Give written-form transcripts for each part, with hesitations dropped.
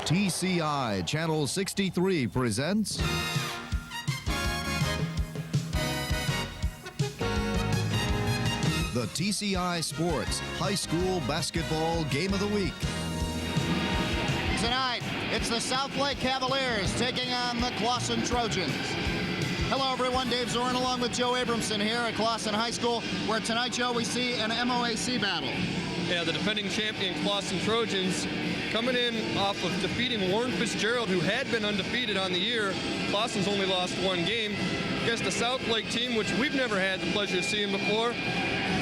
TCI Channel 63 presents the TCI Sports High School Basketball Game of the Week. Tonight, it's the Southlake Cavaliers taking on the Clawson Trojans. Hello, everyone. Dave Zorin along with Joe Abramson here at Clawson High School, where tonight, Joe, we see an MOAC battle. Yeah, the defending champion Clawson Trojans coming in off of defeating Warren Fitzgerald, who had been undefeated on the year. Clawson's only lost one game against the Southlake team, which we've never had the pleasure of seeing before.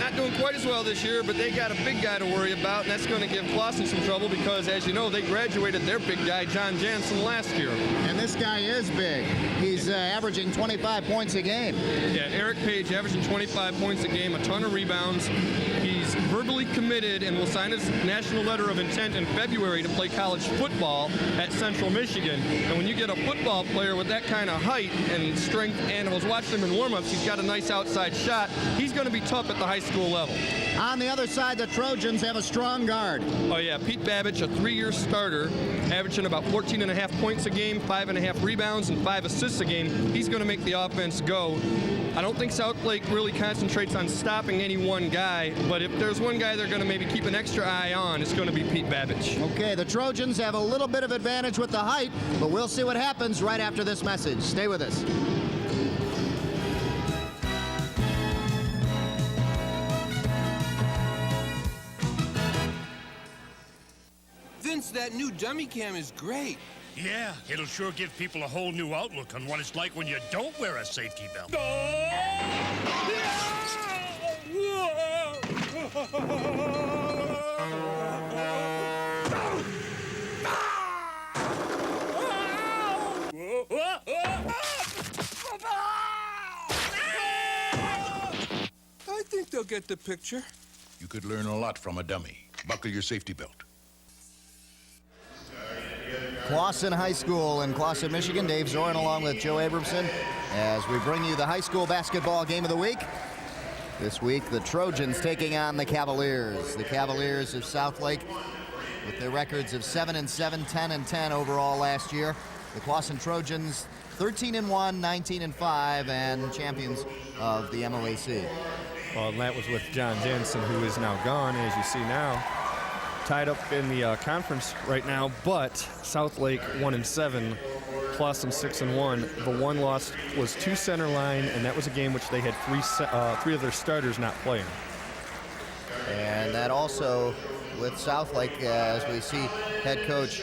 Not doing quite as well this year, but they got a big guy to worry about, and that's going to give Clawson some trouble because, as you know, they graduated their big guy, John Jansen, last year. And this guy is big. He's averaging 25 points a game. Yeah, Eric Page averaging 25 points a game, a ton of rebounds. He's verbally committed and will sign his national letter of intent in February to play college football at Central Michigan. And when you get a football player with that kind of height and strength, and I was watching him in warm-ups, he's got a nice outside shot. He's going to be tough at the high school level. On the other side, the Trojans have a strong guard. Oh, yeah, Pete Babbage, a 3-year starter, averaging about 14.5 points a game, 5.5 rebounds, and 5 assists a game. He's going to make the offense go. I don't think Southlake really concentrates on stopping any one guy, but if there's one guy they're going to maybe keep an extra eye on, it's going to be Pete Babbage. Okay, the Trojans have a little bit of advantage with the height, but we'll see what happens right after this message. Stay with us. Vince, that new dummy cam is great. Yeah, it'll sure give people a whole new outlook on what it's like when you don't wear a safety belt. I think they'll get the picture. You could learn a lot from a dummy. Buckle your safety belt. Clawson High School in Clawson, Michigan. Dave Zorin along with Joe Abramson as we bring you the high school basketball game of the week. This week, the Trojans taking on the Cavaliers. The Cavaliers of Southlake with their records of 7-7, 10-10 overall last year. The Clawson Trojans 13-1, 19-5, and champions of the MOAC. Well, and that was with John Jansen, who is now gone, as you see now. Tied up in the conference right now, but Southlake 1-7, Clawson 6-1. The one loss was to center line, and that was a game which they had three of their starters not playing. And that also with Southlake, as we see head coach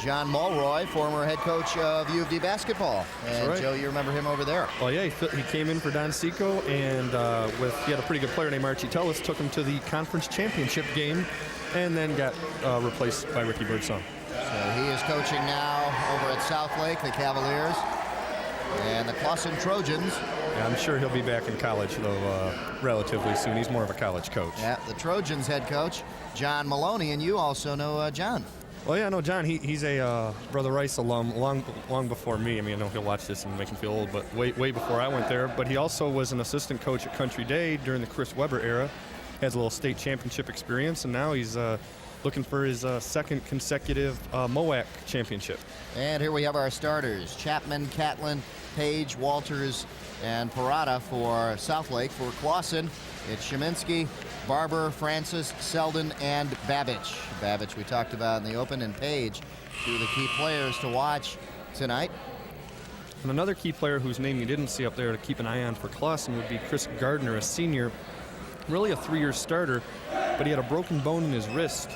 John Mulroy, former head coach of U of D basketball. And right. Joe, you remember him over there? Well, yeah, he came in for Don Seco, and he had a pretty good player named Archie Tellis, took him to the conference championship game, and then got replaced by Ricky Birdsong. So he is coaching now over at Southlake, the Cavaliers, and the Clawson Trojans. Yeah, I'm sure he'll be back in college, though, relatively soon. He's more of a college coach. Yeah, the Trojans head coach, John Maloney, and you also know John. Well, yeah, I know John. He's a Brother Rice alum long before me. I mean, I know he'll watch this and make him feel old, but way before I went there. But he also was an assistant coach at Country Day during the Chris Webber era. Has a little state championship experience, and now he's looking for his second consecutive MOAC championship. And here we have our starters: Chapman, Catlin, Page, Walters, and Parada for Southlake. For Clawson, it's Sheminsky, Barber, Francis, Selden, and Babbage. Babbage we talked about in the open, and Page, two of the key players to watch tonight. And another key player whose name you didn't see up there to keep an eye on for Clawson would be Chris Gardner, a senior. Really a 3-year starter, but he had a broken bone in his wrist.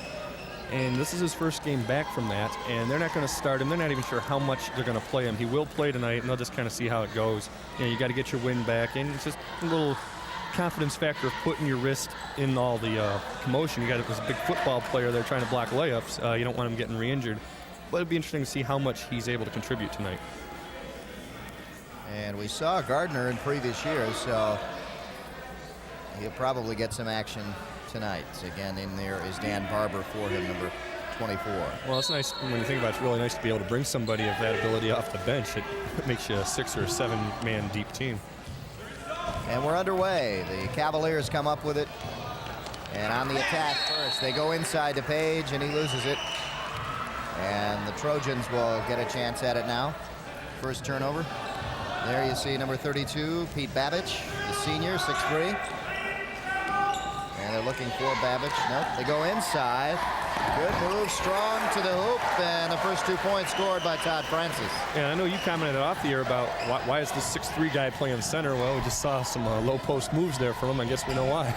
And this is his first game back from that, and they're not going to start him. They're not even sure how much they're going to play him. He will play tonight, and they'll just kind of see how it goes. You got to get your wind back, and it's just a little confidence factor of putting your wrist in all the commotion. You got this big football player there trying to block layups. You don't want him getting re-injured. But it'd be interesting to see how much he's able to contribute tonight. And we saw Gardner in previous years, so he'll probably get some action tonight. Again, in there is Dan Barber for him, number 24. Well, it's nice when you think about it. It's really nice to be able to bring somebody of that ability off the bench. It makes you a 6 or 7 man deep team. And we're underway. The Cavaliers come up with it. And on the attack first, they go inside to Page, and he loses it. And the Trojans will get a chance at it now. First turnover. There you see number 32, Pete Babbage, the senior, 6'3". And they're looking for Babbage. Nope, they go inside. Good move, strong to the hoop, and the first 2 points scored by Todd Francis. Yeah, I know you commented off the air about why is this 6'3" guy playing center? Well, we just saw some low post moves there from him. I guess we know why.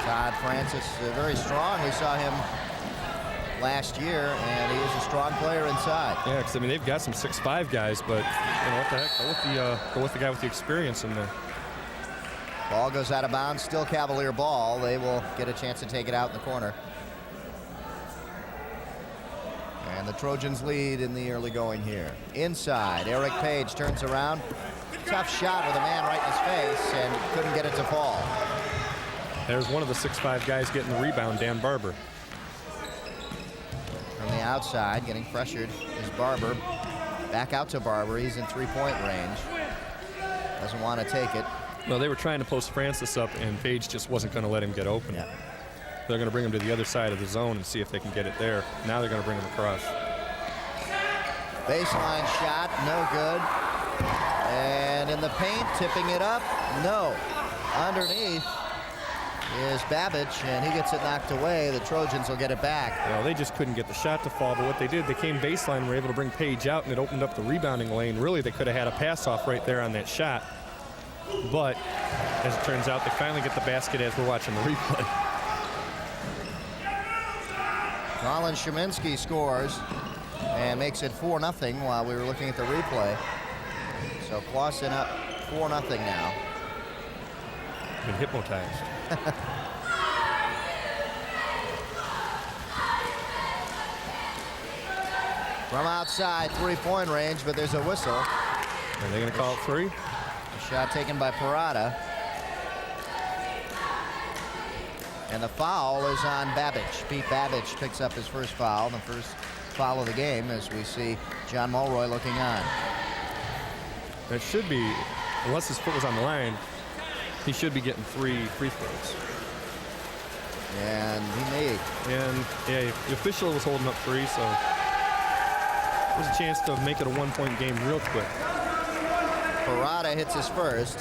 Todd Francis, very strong. We saw him last year, and he is a strong player inside. Yeah, because I mean they've got some 6'5" guys, but you know what the heck? Go with the guy with the experience in there. Ball goes out of bounds. Still Cavalier ball. They will get a chance to take it out in the corner. And the Trojans lead in the early going here. Inside, Eric Page turns around. Tough shot with a man right in his face, and couldn't get it to fall. There's one of the 6'5" guys getting the rebound, Dan Barber. From the outside, getting pressured is Barber. Back out to Barber. He's in three-point range. Doesn't want to take it. Well, they were trying to post Francis up, and Page just wasn't going to let him get open. Yeah. They're going to bring him to the other side of the zone and see if they can get it there. Now they're going to bring him across. Baseline shot, no good. And in the paint, tipping it up, no. Underneath is Babbage, and he gets it knocked away. The Trojans will get it back. Well, they just couldn't get the shot to fall, but what they did, they came baseline, were able to bring Page out, and it opened up the rebounding lane. Really, they could have had a pass-off right there on that shot. But, as it turns out, they finally get the basket as we're watching the replay. Colin Szymanski scores and makes it 4-0 while we were looking at the replay. So Clawson up 4-0 now. Been hypnotized. From outside, three-point range, but there's a whistle. Are they going to call it three? A shot taken by Parada. And the foul is on Babbage. Pete Babbage picks up his first foul, the first foul of the game, as we see John Mulroy looking on. That should be, unless his foot was on the line, he should be getting 3 free throws. And he made. And yeah, the official was holding up 3, so there's a chance to make it a one-point game real quick. Parada hits his first.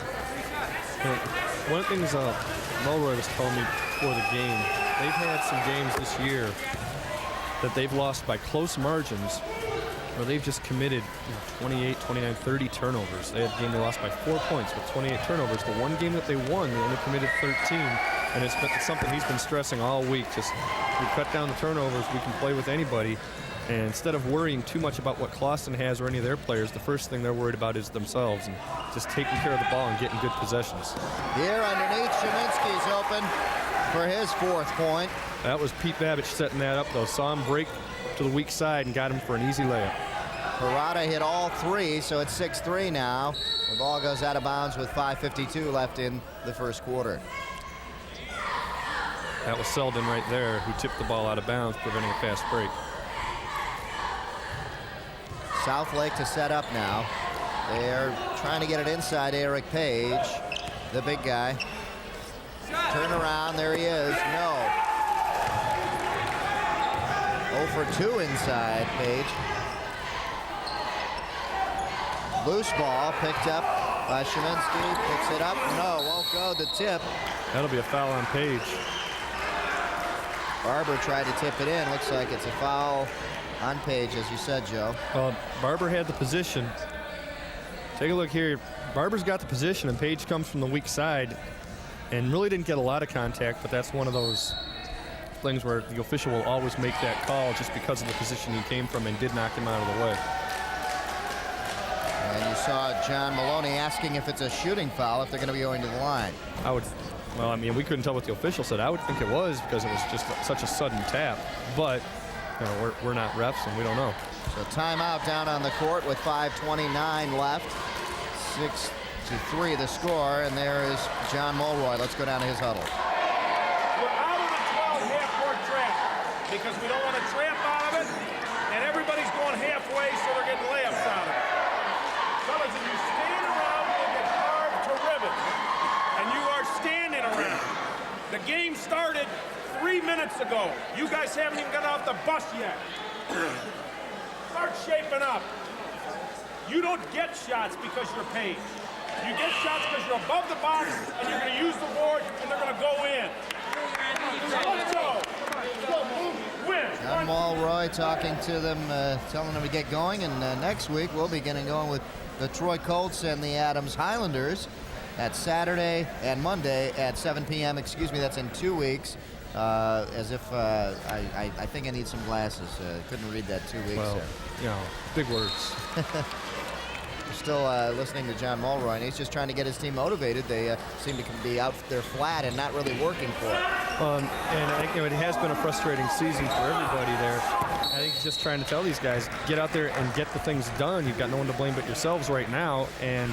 One of the things Mulroy was telling me before the game, they've had some games this year that they've lost by close margins where they've just committed 28, 29, 30 turnovers. They had a game they lost by 4 points with 28 turnovers. The one game that they won, they only committed 13, and it's something he's been stressing all week. Just we cut down the turnovers, we can play with anybody. And instead of worrying too much about what Clawson has or any of their players, the first thing they're worried about is themselves and just taking care of the ball and getting good possessions. Here underneath, Szymanski's open for his 4th point. That was Pete Babbage setting that up, though. Saw him break to the weak side and got him for an easy layup. Parada hit all 3, so it's 6-3 now. The ball goes out of bounds with 5:52 left in the first quarter. That was Selden right there who tipped the ball out of bounds, preventing a fast break. Southlake to set up now. They're trying to get it inside Eric Page, the big guy. Turn around, there he is. No. 0 for 2 inside Page. Loose ball picked up by Szymanski. Picks it up. No, won't go. The tip. That'll be a foul on Page. Barber tried to tip it in. Looks like it's a foul on Page, as you said, Joe. Barber had the position. Take a look here. Barber's got the position, and Page comes from the weak side and really didn't get a lot of contact, but that's one of those things where the official will always make that call just because of the position he came from and did knock him out of the way. And you saw John Maloney asking if it's a shooting foul if they're going to be going to the line. Well, I mean, we couldn't tell what the official said. I would think it was because it was just such a sudden tap, but you know, we're not refs and we don't know. So timeout down on the court with 5:29 left. 6-3 the score, and there is John Mulroy. Let's go down to his huddle. We're out of the 12 half-court trap because we don't want to trap out of it, and everybody's going halfway, so they're getting layups out of it. Fellas, if you stand around, you'll get carved to ribbons, and you are standing around. The game started 3 minutes ago. You guys haven't even got off the bus yet. Start shaping up. You don't get shots because you're Page. You get shots because you're above the box and you're going to use the board and they're going to go in. Let's go. Win. John Mulroy talking to them, telling them to get going. And next week we'll be getting going with the Troy Colts and the Adams Highlanders. That's Saturday and Monday at 7 p.m. Excuse me, that's in 2 weeks. As if I think I need some glasses. Couldn't read that 2 weeks Well, there. you know, big words. We're still listening to John Mulroy, and he's just trying to get his team motivated. They seem to be out there flat and not really working for it. And I think, it has been a frustrating season for everybody there. I think he's just trying to tell these guys, get out there and get the things done. You've got no one to blame but yourselves right now. And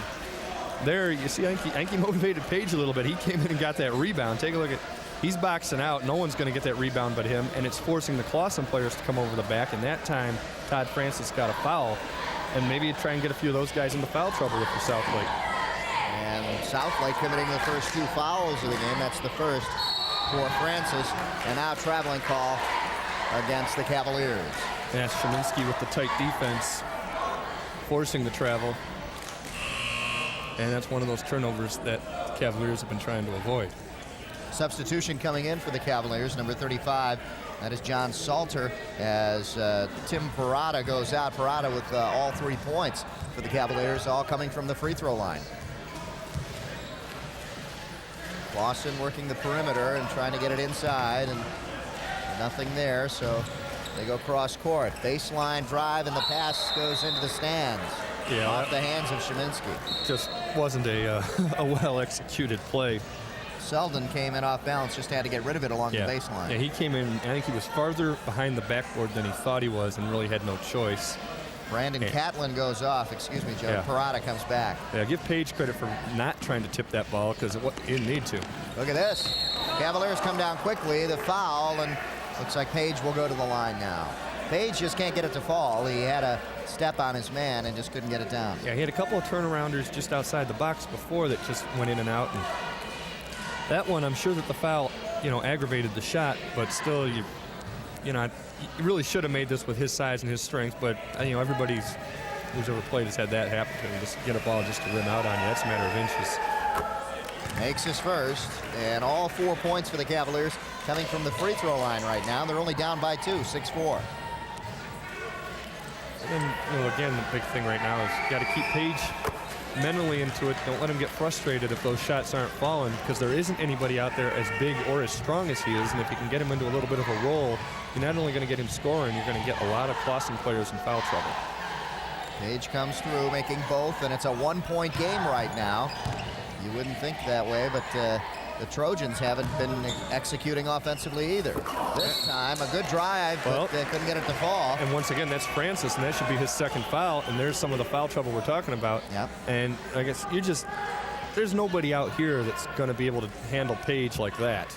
there, you see, I think he motivated Page a little bit. He came in and got that rebound. Take a look at, he's boxing out. No one's going to get that rebound but him, and it's forcing the Clawson players to come over the back. And that time, Todd Francis got a foul. And maybe try and get a few of those guys into foul trouble if you're Southlake. And Southlake committing the first 2 fouls of the game. That's the first for Francis. And now traveling call against the Cavaliers. And that's Sheminsky with the tight defense, forcing the travel. And that's one of those turnovers that the Cavaliers have been trying to avoid. Substitution coming in for the Cavaliers, number 35. That is John Salter, as Tim Parada goes out. Parada with all 3 points for the Cavaliers, all coming from the free throw line. Clawson working the perimeter and trying to get it inside, and nothing there, so they go cross court. Baseline drive, and the pass goes into the stands. Yeah, off the hands of Sheminsky. Just wasn't a well-executed play. Selden came in off balance, just had to get rid of it along the baseline. Yeah, he came in, I think he was farther behind the backboard than he thought he was and really had no choice. Brandon Catlin goes off. Excuse me, Joe. Yeah. Parada comes back. Yeah, give Page credit for not trying to tip that ball because he didn't need to. Look at this. Cavaliers come down quickly. The foul, and looks like Page will go to the line now. Page just can't get it to fall. He had a step on his man and just couldn't get it down. Yeah, he had a couple of turnarounders just outside the box before that just went in and out. And that one, I'm sure that the foul, aggravated the shot, but still, you really should have made this with his size and his strength. But everybody who's ever played has had that happen to him. Just get a ball just to rim out on you. That's a matter of inches. Makes his first, and all 4 points for the Cavaliers coming from the free throw line right now. They're only down by 2, 6-4. And again, the big thing right now is you got to keep Page mentally into it. Don't let him get frustrated if those shots aren't falling, because there isn't anybody out there as big or as strong as he is. And if you can get him into a little bit of a roll, you're not only going to get him scoring, you're going to get a lot of Clawson players in foul trouble. Page comes through, making both, and it's a 1-point game right now. You wouldn't think that way, but the Trojans haven't been executing offensively either. This time, a good drive, but they couldn't get it to fall. And once again, that's Francis, and that should be his second foul, and there's some of the foul trouble we're talking about. Yep. And I guess there's nobody out here that's going to be able to handle Page like that.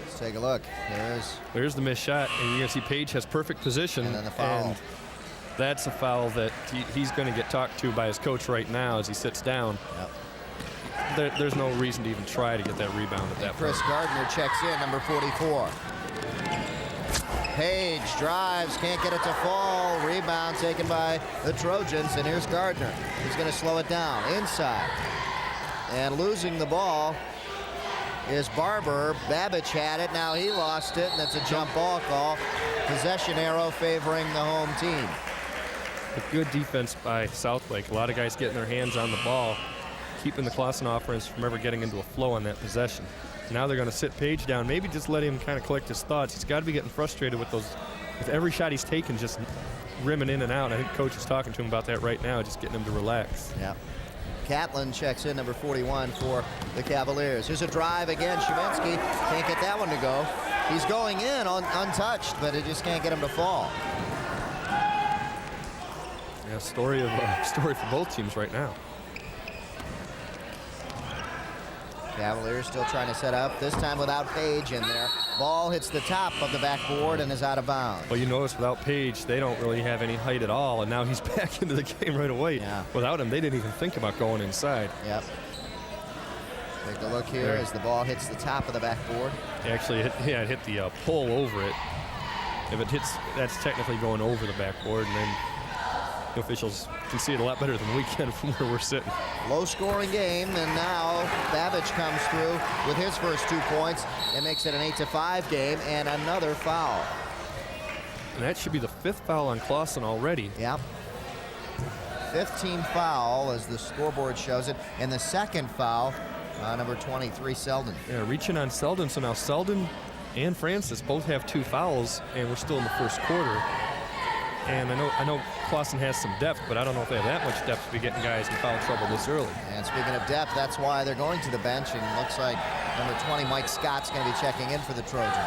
Let's take a look. There's the missed shot, and you're going to see Page has perfect position. And then the foul. And that's a foul that he's going to get talked to by his coach right now as he sits down. Yep. There's no reason to even try to get that rebound at that point. Chris Gardner checks in, number 44. Page drives, can't get it to fall. Rebound taken by the Trojans, and here's Gardner. He's going to slow it down inside. And losing the ball is Barber. Babich had it, now he lost it, and it's a jump ball call. Possession arrow favoring the home team. A good defense by Southlake. A lot of guys getting their hands on the ball, keeping the Clawson offense from ever getting into a flow on that possession. Now they're going to sit Page down, maybe just let him kind of collect his thoughts. He's got to be getting frustrated with every shot he's taking, just rimming in and out. I think coach is talking to him about that right now, just getting him to relax. Yeah. Catlin checks in, number 41 for the Cavaliers. Here's a drive again. Sheminsky can't get that one to go. He's going in untouched, but it just can't get him to fall. Yeah, story for both teams right now. Cavaliers still trying to set up, this time without Page in there. Ball hits the top of the backboard and is out of bounds. Well, you notice without Page, they don't really have any height at all, and now he's back into the game right away. Yeah. Without him, they didn't even think about going inside. Yep. Take a look here as the ball hits the top of the backboard. Actually, it hit the pole over it. If it hits, that's technically going over the backboard, and then the officials can see it a lot better than we can from where we're sitting. Low-scoring game, and now Babbage comes through with his first 2 points and makes it an 8-5 game, and another foul. And that should be the 5th foul on Clawson already. Yep. 15 foul as the scoreboard shows it, and the second foul, number 23, Selden. Yeah, reaching on Selden, so now Selden and Francis both have 2 fouls, and we're still in the first quarter. And I know Clawson has some depth, but I don't know if they have that much depth to be getting guys in foul trouble this early. And speaking of depth, that's why they're going to the bench, and it looks like number 20, Mike Scott's going to be checking in for the Trojans.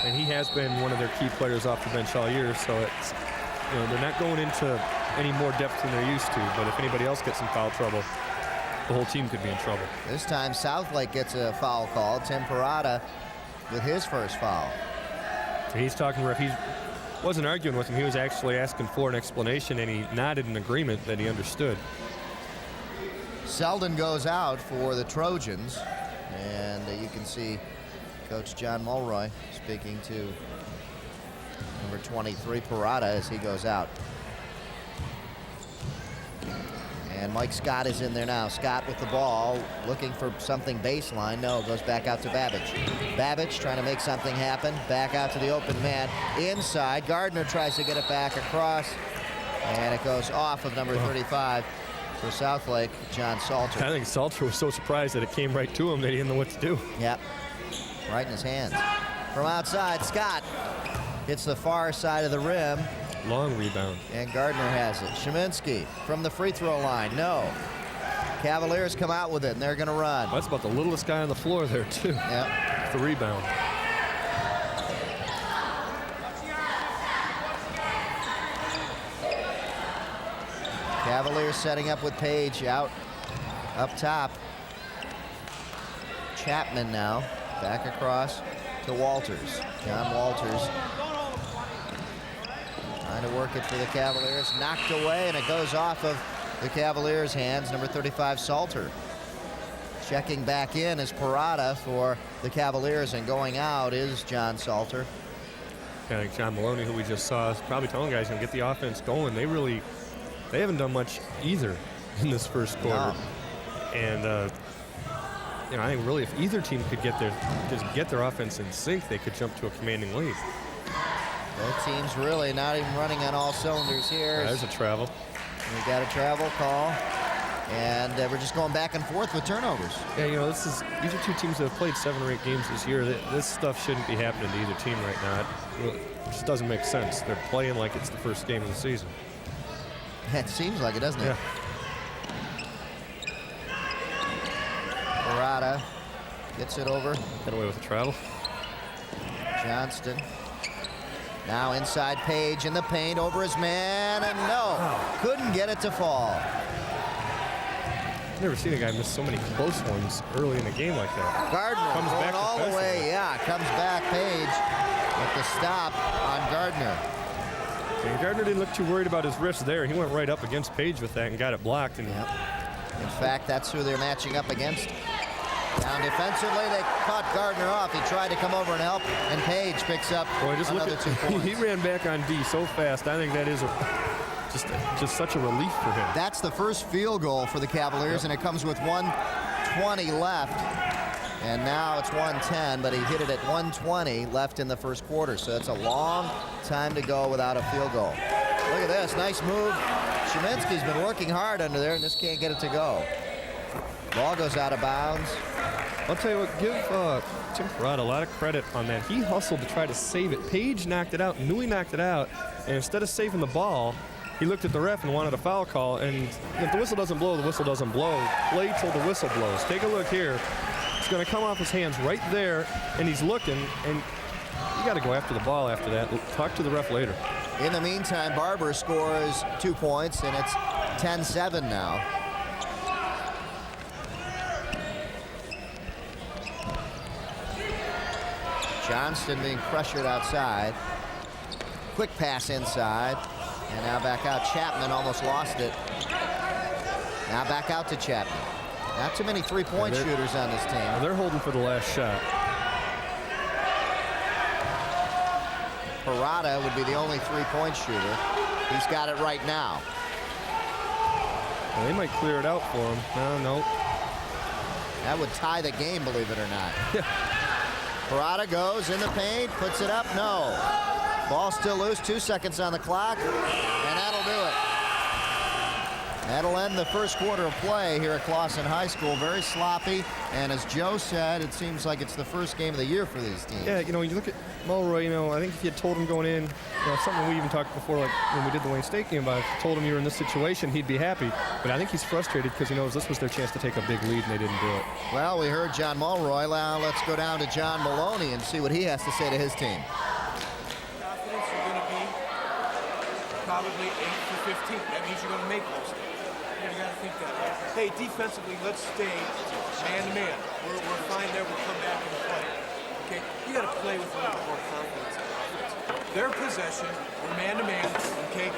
And he has been one of their key players off the bench all year, so it's, they're not going into any more depth than they're used to, but if anybody else gets in foul trouble, the whole team could be in trouble. This time Southlake gets a foul called. Tim Parada with his first foul. He's talking ref. He wasn't arguing with him. He was actually asking for an explanation, and he nodded in agreement that he understood. Selden goes out for the Trojans, and you can see Coach John Mulroy speaking to number 23, Parada, as he goes out. And Mike Scott is in there now. Scott with the ball, looking for something baseline. No, goes back out to Babbage. Babbage trying to make something happen. Back out to the open man. Inside, Gardner tries to get it back across. And it goes off of number 35 for Southlake, John Salter. I think Salter was so surprised that it came right to him that he didn't know what to do. Yep, right in his hands. From outside, Scott hits the far side of the rim. Long rebound. And Gardner has it. Sheminsky from the free throw line. No. Cavaliers come out with it, and they're going to run. Well, that's about the littlest guy on the floor there, too. Yep. The rebound. Cavaliers setting up with Page out up top. Chapman now back across to Walters. John Walters trying to work it for the Cavaliers. Knocked away, and it goes off of the Cavaliers' hands. Number 35, Salter. Checking back in is Parada for the Cavaliers, and going out is John Salter. I think John Maloney, who we just saw, is probably telling guys to get the offense going. They haven't done much either in this first quarter. No. And I think really if either team could get their offense in sync, they could jump to a commanding lead. Both teams really not even running on all cylinders here. There's a travel. We got a travel call, and we're just going back and forth with turnovers. Yeah, these are two teams that have played 7 or 8 games this year. This stuff shouldn't be happening to either team right now. It just doesn't make sense. They're playing like it's the first game of the season. It seems like it, doesn't it? Yeah. Parada gets it over. Get away with the travel. Johnston. Now inside Page in the paint over his man, and no, couldn't get it to fall. I've never seen a guy miss so many close ones early in a game like that. Gardner comes going back all the way. Yeah, comes back Page with the stop on Gardner. And Gardner didn't look too worried about his wrist there. He went right up against Page with that and got it blocked. And Yep. In fact, that's who they're matching up against. Down defensively, they caught Gardner off. He tried to come over and help, and Page picks up another 2 points. He ran back on D so fast. I think that is just such a relief for him. That's the first field goal for the Cavaliers, and it comes with 1:20 left. And now it's 1:10, but he hit it at 1:20 left in the first quarter. So it's a long time to go without a field goal. Look at this, nice move. Sheminsky's been working hard under there, and just can't get it to go. Ball goes out of bounds. I'll tell you what, give Tim Parada a lot of credit on that. He hustled to try to save it. Page knocked it out, knew he knocked it out, and instead of saving the ball, he looked at the ref and wanted a foul call. And if the whistle doesn't blow, the whistle doesn't blow. Play till the whistle blows. Take a look here. It's going to come off his hands right there, and he's looking, and you got to go after the ball after that. Talk to the ref later. In the meantime, Barber scores 2 points, and it's 10-7 now. Johnston being pressured outside. Quick pass inside. And now back out. Chapman almost lost it. Now back out to Chapman. Not too many three-point shooters on this team. They're holding for the last shot. Parada would be the only three-point shooter. He's got it right now. Well, they might clear it out for him. No. That would tie the game, believe it or not. Yeah. Parada goes in the paint, puts it up, no. Ball still loose, 2 seconds on the clock, and that'll do it. That'll end the first quarter of play here at Clawson High School. Very sloppy, and as Joe said, it seems like it's the first game of the year for these teams. Yeah, you look at Mulroy, I think if you had told him going in, something we even talked before, like when we did the Wayne State game about, if you told him you were in this situation, he'd be happy. But I think he's frustrated because he knows this was their chance to take a big lead, and they didn't do it. Well, we heard John Mulroy. Now let's go down to John Maloney and see what he has to say to his team. Confidence, you're going to be probably 8 for 15. That means you're going to make most of it. You got to think that. Hey, defensively, let's stay man-to-man. We're fine there. We'll come back and play. Okay? You got to play with a little more confidence. Their possession, we're man-to-man. Okay?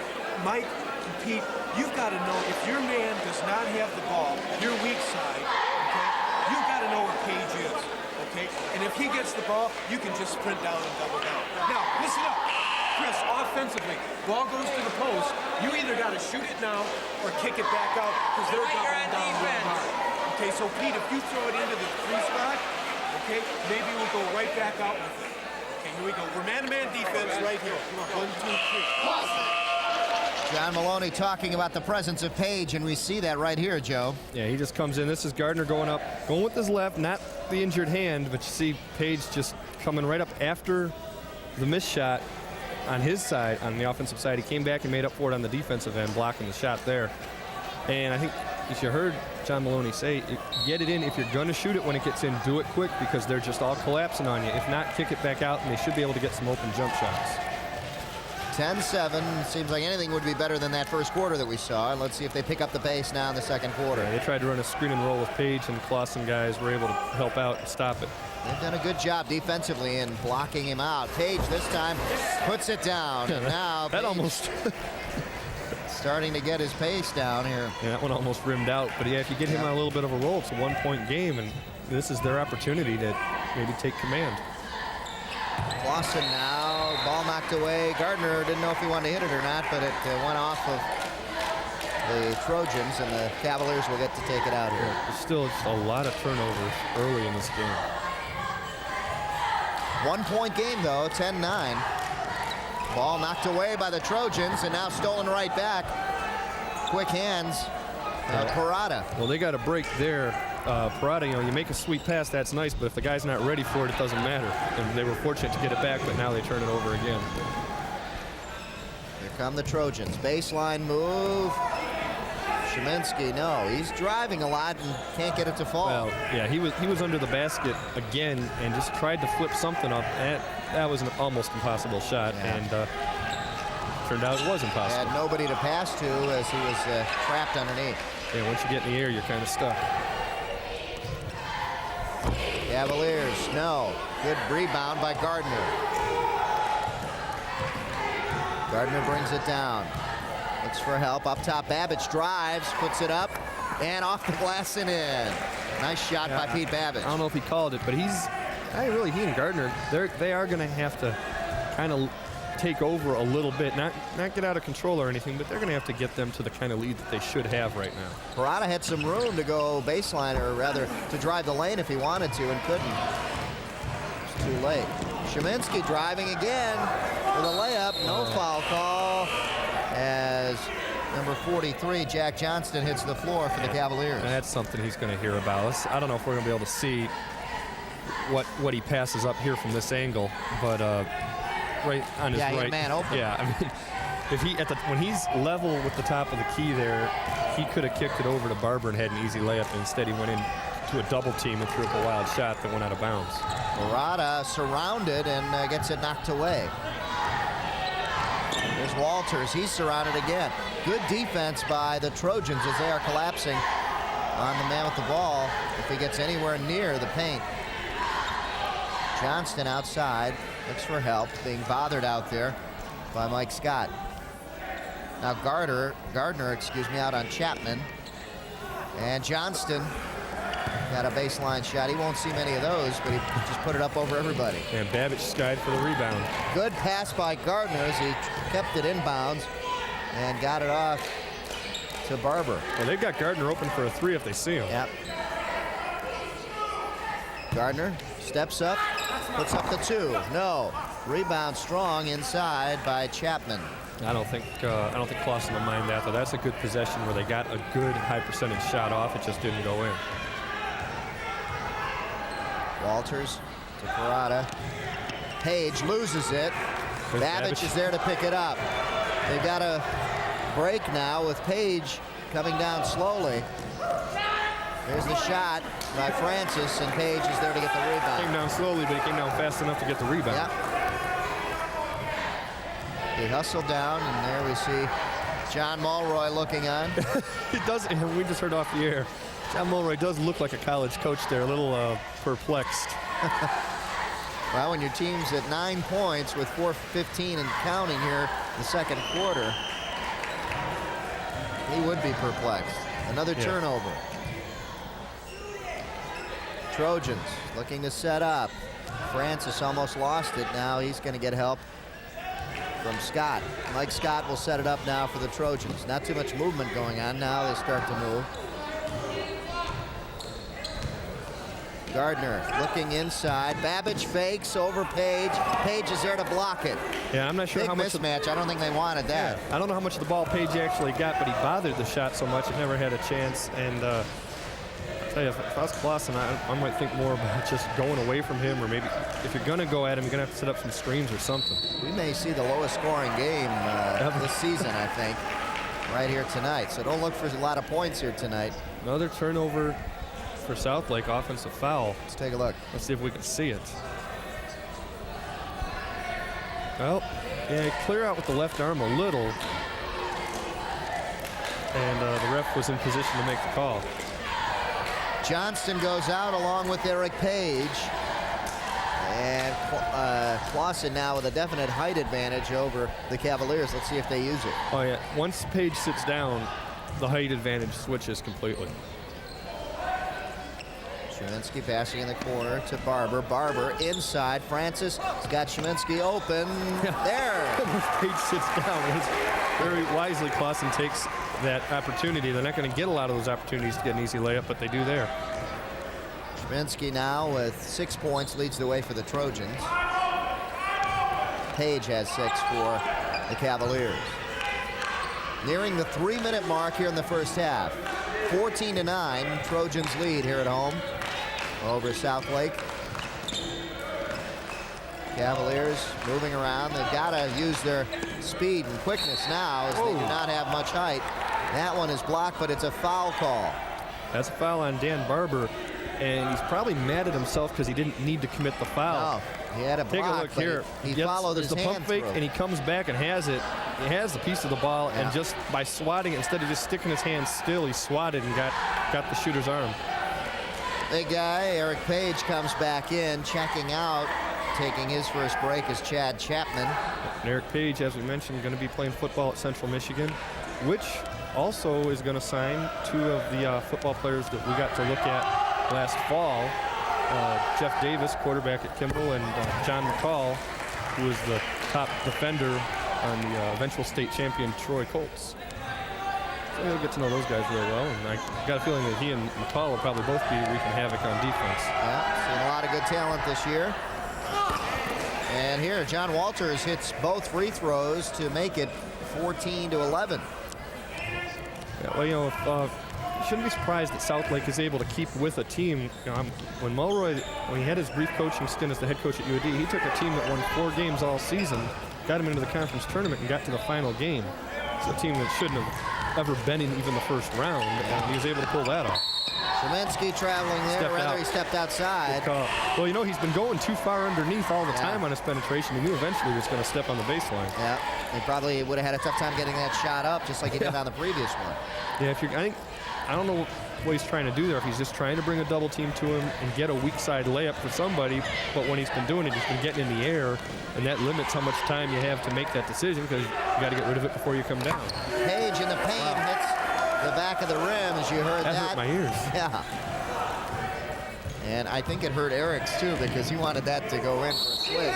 Mike and Pete, you've got to know if your man does not have the ball, your weak side, okay, you've got to know where Page is. Okay? And if he gets the ball, you can just sprint down and double down. Now, listen up. Chris, offensively, ball goes to the post. You either got to shoot it now or kick it back out because they're doubling down real hard. Okay, so Pete, if you throw it into the 3 spot, okay, maybe we'll go right back out with it. Okay, here we go. We're man-to-man defense right here. 1, 2, 3. John Maloney talking about the presence of Page, and we see that right here, Joe. Yeah, he just comes in. This is Gardner going up, going with his left, not the injured hand, but you see Page just coming right up after the missed shot. On his side, on the offensive side, he came back and made up for it on the defensive end, blocking the shot there. And I think, as you heard John Maloney say, get it in. If you're going to shoot it when it gets in, do it quick because they're just all collapsing on you. If not, kick it back out, and they should be able to get some open jump shots. 10-7. Seems like anything would be better than that first quarter that we saw. And let's see if they pick up the pace now in the second quarter. Yeah, they tried to run a screen and roll with Page, and Clawson guys were able to help out and stop it. They've done a good job defensively in blocking him out. Page this time puts it down. Yeah, now that almost starting to get his pace down here. Yeah, that one almost rimmed out. But yeah, if you get him on a little bit of a roll, it's a 1-point game, and this is their opportunity to maybe take command. Clawson now, ball knocked away. Gardner didn't know if he wanted to hit it or not, but it went off of the Trojans, and the Cavaliers will get to take it out here. Yeah, there's still just a lot of turnovers early in this game. 1-point game, though, 10-9. Ball knocked away by the Trojans, and now stolen right back. Quick hands, Parada. Well, they got a break there. Parada, you make a sweet pass, that's nice, but if the guy's not ready for it, it doesn't matter. And they were fortunate to get it back, but now they turn it over again. Here come the Trojans. Baseline move. Szymanski, no, he's driving a lot and can't get it to fall. Well, yeah, he was under the basket again and just tried to flip something up. That was an almost impossible shot, and turned out it was impossible. Had nobody to pass to as he was trapped underneath. Yeah, once you get in the air, you're kind of stuck. Cavaliers, no. Good rebound by Gardner. Gardner brings it down. Looks for help. Up top, Babbage drives, puts it up, and off the glass and in. Nice shot by Pete Babbage. I don't know if he called it, but he and Gardner, they are going to have to kind of take over a little bit. Not get out of control or anything, but they're going to have to get them to the kind of lead that they should have right now. Parada had some room to go baseline, or rather to drive the lane if he wanted to and couldn't. It's too late. Szymanski driving again with a layup. No foul call as number 43, Jack Johnston, hits the floor for the Cavaliers. That's something he's going to hear about. I don't know if we're going to be able to see what he passes up here from this angle, but right on his right. Man open. Yeah, I mean, if when he's level with the top of the key there, he could have kicked it over to Barber and had an easy layup. And instead, he went in to a double team and threw up a wild shot that went out of bounds. Parada surrounded and gets it knocked away. There's Walters. He's surrounded again. Good defense by the Trojans as they are collapsing on the man with the ball if he gets anywhere near the paint. Johnston outside, looks for help, being bothered out there by Mike Scott. Now Gardner, out on Chapman. And Johnston got a baseline shot. He won't see many of those, but he just put it up over everybody. And Babbage skied for the rebound. Good pass by Gardner as he kept it inbounds and got it off to Barber. Well, they've got Gardner open for a 3 if they see him. Yep. Gardner steps up, puts up the 2. No. Rebound strong inside by Chapman. I don't think Clawson will mind that, though. That's a good possession where they got a good high percentage shot off. It just didn't go in. Walters to Parada. Page loses it. Babbage is there to pick it up. They've got a break now with Page coming down slowly. There's the shot by Francis, and Page is there to get the rebound. Came down slowly, but he came down fast enough to get the rebound. Yep. He hustled down, and there we see John Mulroy looking on. He does, and we just heard off the air, John Mulroy does look like a college coach there, a little perplexed. Well, when your team's at 9 points with 4:15 and counting here the second quarter, he would be perplexed. Another turnover. Trojans looking to set up. Francis almost lost it. Now he's going to get help from Scott. Mike Scott will set it up now for the Trojans. Not too much movement going on. Now they start to move. Gardner looking inside. Babbage fakes over Page. Page is there to block it. Yeah, I'm not sure Big how much mismatch. I don't think they wanted that. I don't know how much of the ball Page actually got, but he bothered the shot so much it never had a chance. And I'll tell you, if I was Clawson, I might think more about just going away from him, or maybe if you're going to go at him, you're going to have to set up some screens or something. We may see the lowest scoring game this season, I think, right here tonight. So don't look for a lot of points here tonight. Another turnover for Southlake, offensive foul. Let's take a look. Let's see if we can see it. Well, yeah, clear out with the left arm a little. And the ref was in position to make the call. Johnston goes out along with Eric Page. And Clawson now with a definite height advantage over the Cavaliers. Let's see if they use it. Oh, yeah. Once Page sits down, the height advantage switches completely. Sheminsky passing in the corner to Barber. Barber inside. Francis has got Sheminsky open. There. Once Page sits down, very wisely Clawson takes that opportunity. They're not going to get a lot of those opportunities to get an easy layup, but they do there. Sheminsky now with 6 points leads the way for the Trojans. Page has 6 for the Cavaliers. Nearing the 3-minute mark here in the first half. 14-9, Trojans lead here at home over Southlake. Cavaliers moving around. They've got to use their speed and quickness now as they do not have much height. That one is blocked, but it's a foul call. That's a foul on Dan Barber, and he's probably mad at himself because he didn't need to commit the foul. No, he had a block. Take a look here. He followed his the pump hand fake, through. and he comes back and has it. He has the piece of the ball, and just by swatting it, instead of just sticking his hand still, he swatted and got the shooter's arm. Big guy, Eric Page, comes back in, checking out. Taking his first break is Chad Chapman. And Eric Page, as we mentioned, going to be playing football at Central Michigan, which also is going to sign 2 of the football players that we got to look at last fall. Jeff Davis, quarterback at Kimball, and John McCall, who was the top defender on the eventual state champion Troy Colts. So you'll get to know those guys real well, and I got a feeling that he and McCall will probably both be wreaking havoc on defense. Yeah, seen a lot of good talent this year. And here, John Walters hits both free throws to make it 14-11. Yeah, well, you know, you shouldn't be surprised that Southlake is able to keep with a team. You know, when Mulroy, when he had his brief coaching stint as the head coach at UAD, he took a team that won 4 games all season, got him into the conference tournament, and got to the final game. It's a team that shouldn't have ever been in even the first round, and he was able to pull that off. Sheminsky traveling there, he stepped outside. Well, you know, he's been going too far underneath all the time on his penetration. He knew eventually he was going to step on the baseline. Yeah, he probably would have had a tough time getting that shot up, just like he did on the previous one. Yeah, I don't know what he's trying to do there, if he's just trying to bring a double team to him and get a weak side layup for somebody, but when he's been doing it, he's been getting in the air, and that limits how much time you have to make that decision because you got to get rid of it before you come down. Page in the paint hits the back of the rim, as you heard that. That hurt my ears. Yeah. And I think it hurt Eric's too because he wanted that to go in for a swish.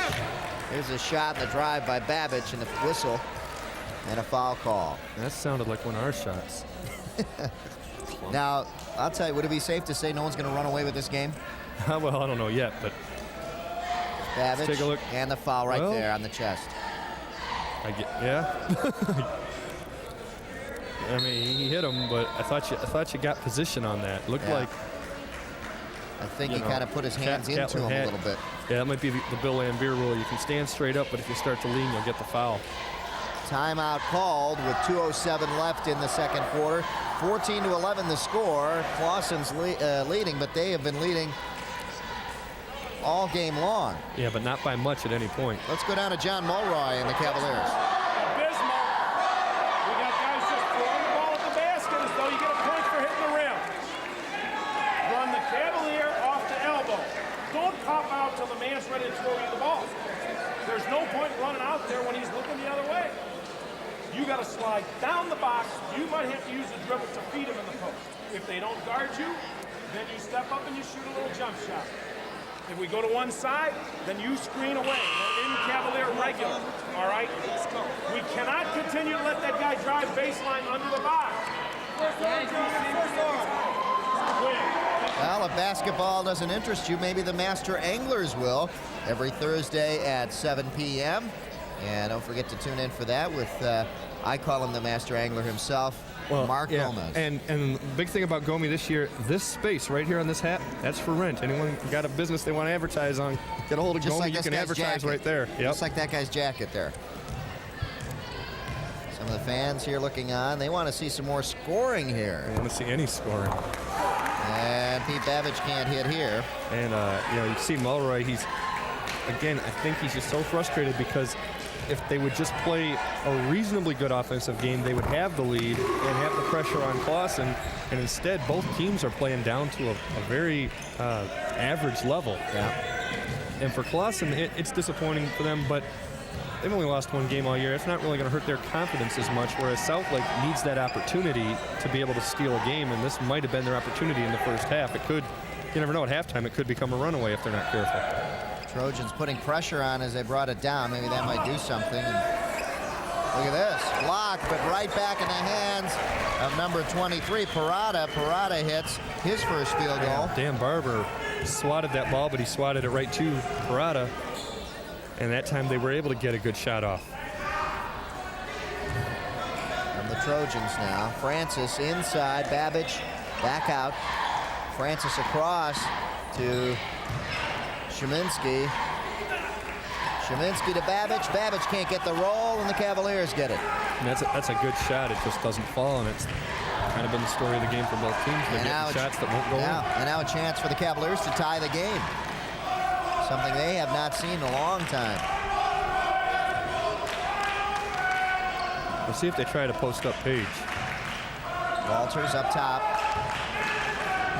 Here's a shot in the drive by Babbage and a whistle and a foul call. That sounded like one of our shots. Now, I'll tell you, would it be safe to say no one's going to run away with this game? Well, I don't know yet, but Babbage, take a look. and the foul right there on the chest. Yeah. I mean, he hit him, but I thought you got position on that. Looked like. I think he kind of put his hands into him a little bit. Yeah, that might be the Bill Lambier rule. You can stand straight up, but if you start to lean, you'll get the foul. Timeout called with 2:07 left in the second quarter. 14-11 the score. Clawson's leading, but they have been leading all game long. Yeah, but not by much at any point. Let's go down to John Mulroy and the Cavaliers. Abysmal. We got guys just throwing the ball at the basket as though you get a point for hitting the rim. Run the Cavalier off the elbow. Don't pop out till the man's ready to throw you the ball. There's no point running out there when he's looking the other way. You got to slide down the box. You might have to use the dribble to feed him in the post. If they don't guard you, then you step up and you shoot a little jump shot. If we go to one side, then you screen away. We're in Cavalier regular, all right? We cannot continue to let that guy drive baseline under the box. Well, if basketball doesn't interest you, maybe the Master Anglers will. Every Thursday at 7 p.m. And don't forget to tune in for that with, I call him the Master Angler himself, Mark Gomez. And the big thing about Gomi this year, this space right here on this hat, that's for rent. Anyone got a business they want to advertise on, get a hold of Just Gomi, like you can advertise jacket. right there. Yep. Just like that guy's jacket there. Some of the fans here looking on, they want to see some more scoring here. I want to see any scoring. And Pete Babbage can't hit here. And, you see Mulroy, I think he's just so frustrated because if they would just play a reasonably good offensive game, they would have the lead and have the pressure on Clawson. And instead, both teams are playing down to a very average level. Yeah. And for Clawson, it's disappointing for them, but they've only lost one game all year. It's not really going to hurt their confidence as much, whereas Southlake needs that opportunity to be able to steal a game, and this might have been their opportunity in the first half. You never know, at halftime, it could become a runaway if they're not careful. Trojans putting pressure on as they brought it down. Maybe that might do something. And look at this. Blocked, but right back in the hands of number 23, Parada. Parada hits his first field goal. Dan Barber swatted that ball, but he swatted it right to Parada. And that time they were able to get a good shot off. From the Trojans now. Francis inside. Babbage back out. Francis across to Sheminsky. Sheminsky to Babbage. Babbage can't get the roll, and the Cavaliers get it. And that's a good shot. It just doesn't fall, and it's kind of been the story of the game for both teams. They're getting shots that won't go in. And now a chance for the Cavaliers to tie the game. Something they have not seen in a long time. We'll see if they try to post up Page. Walters up top.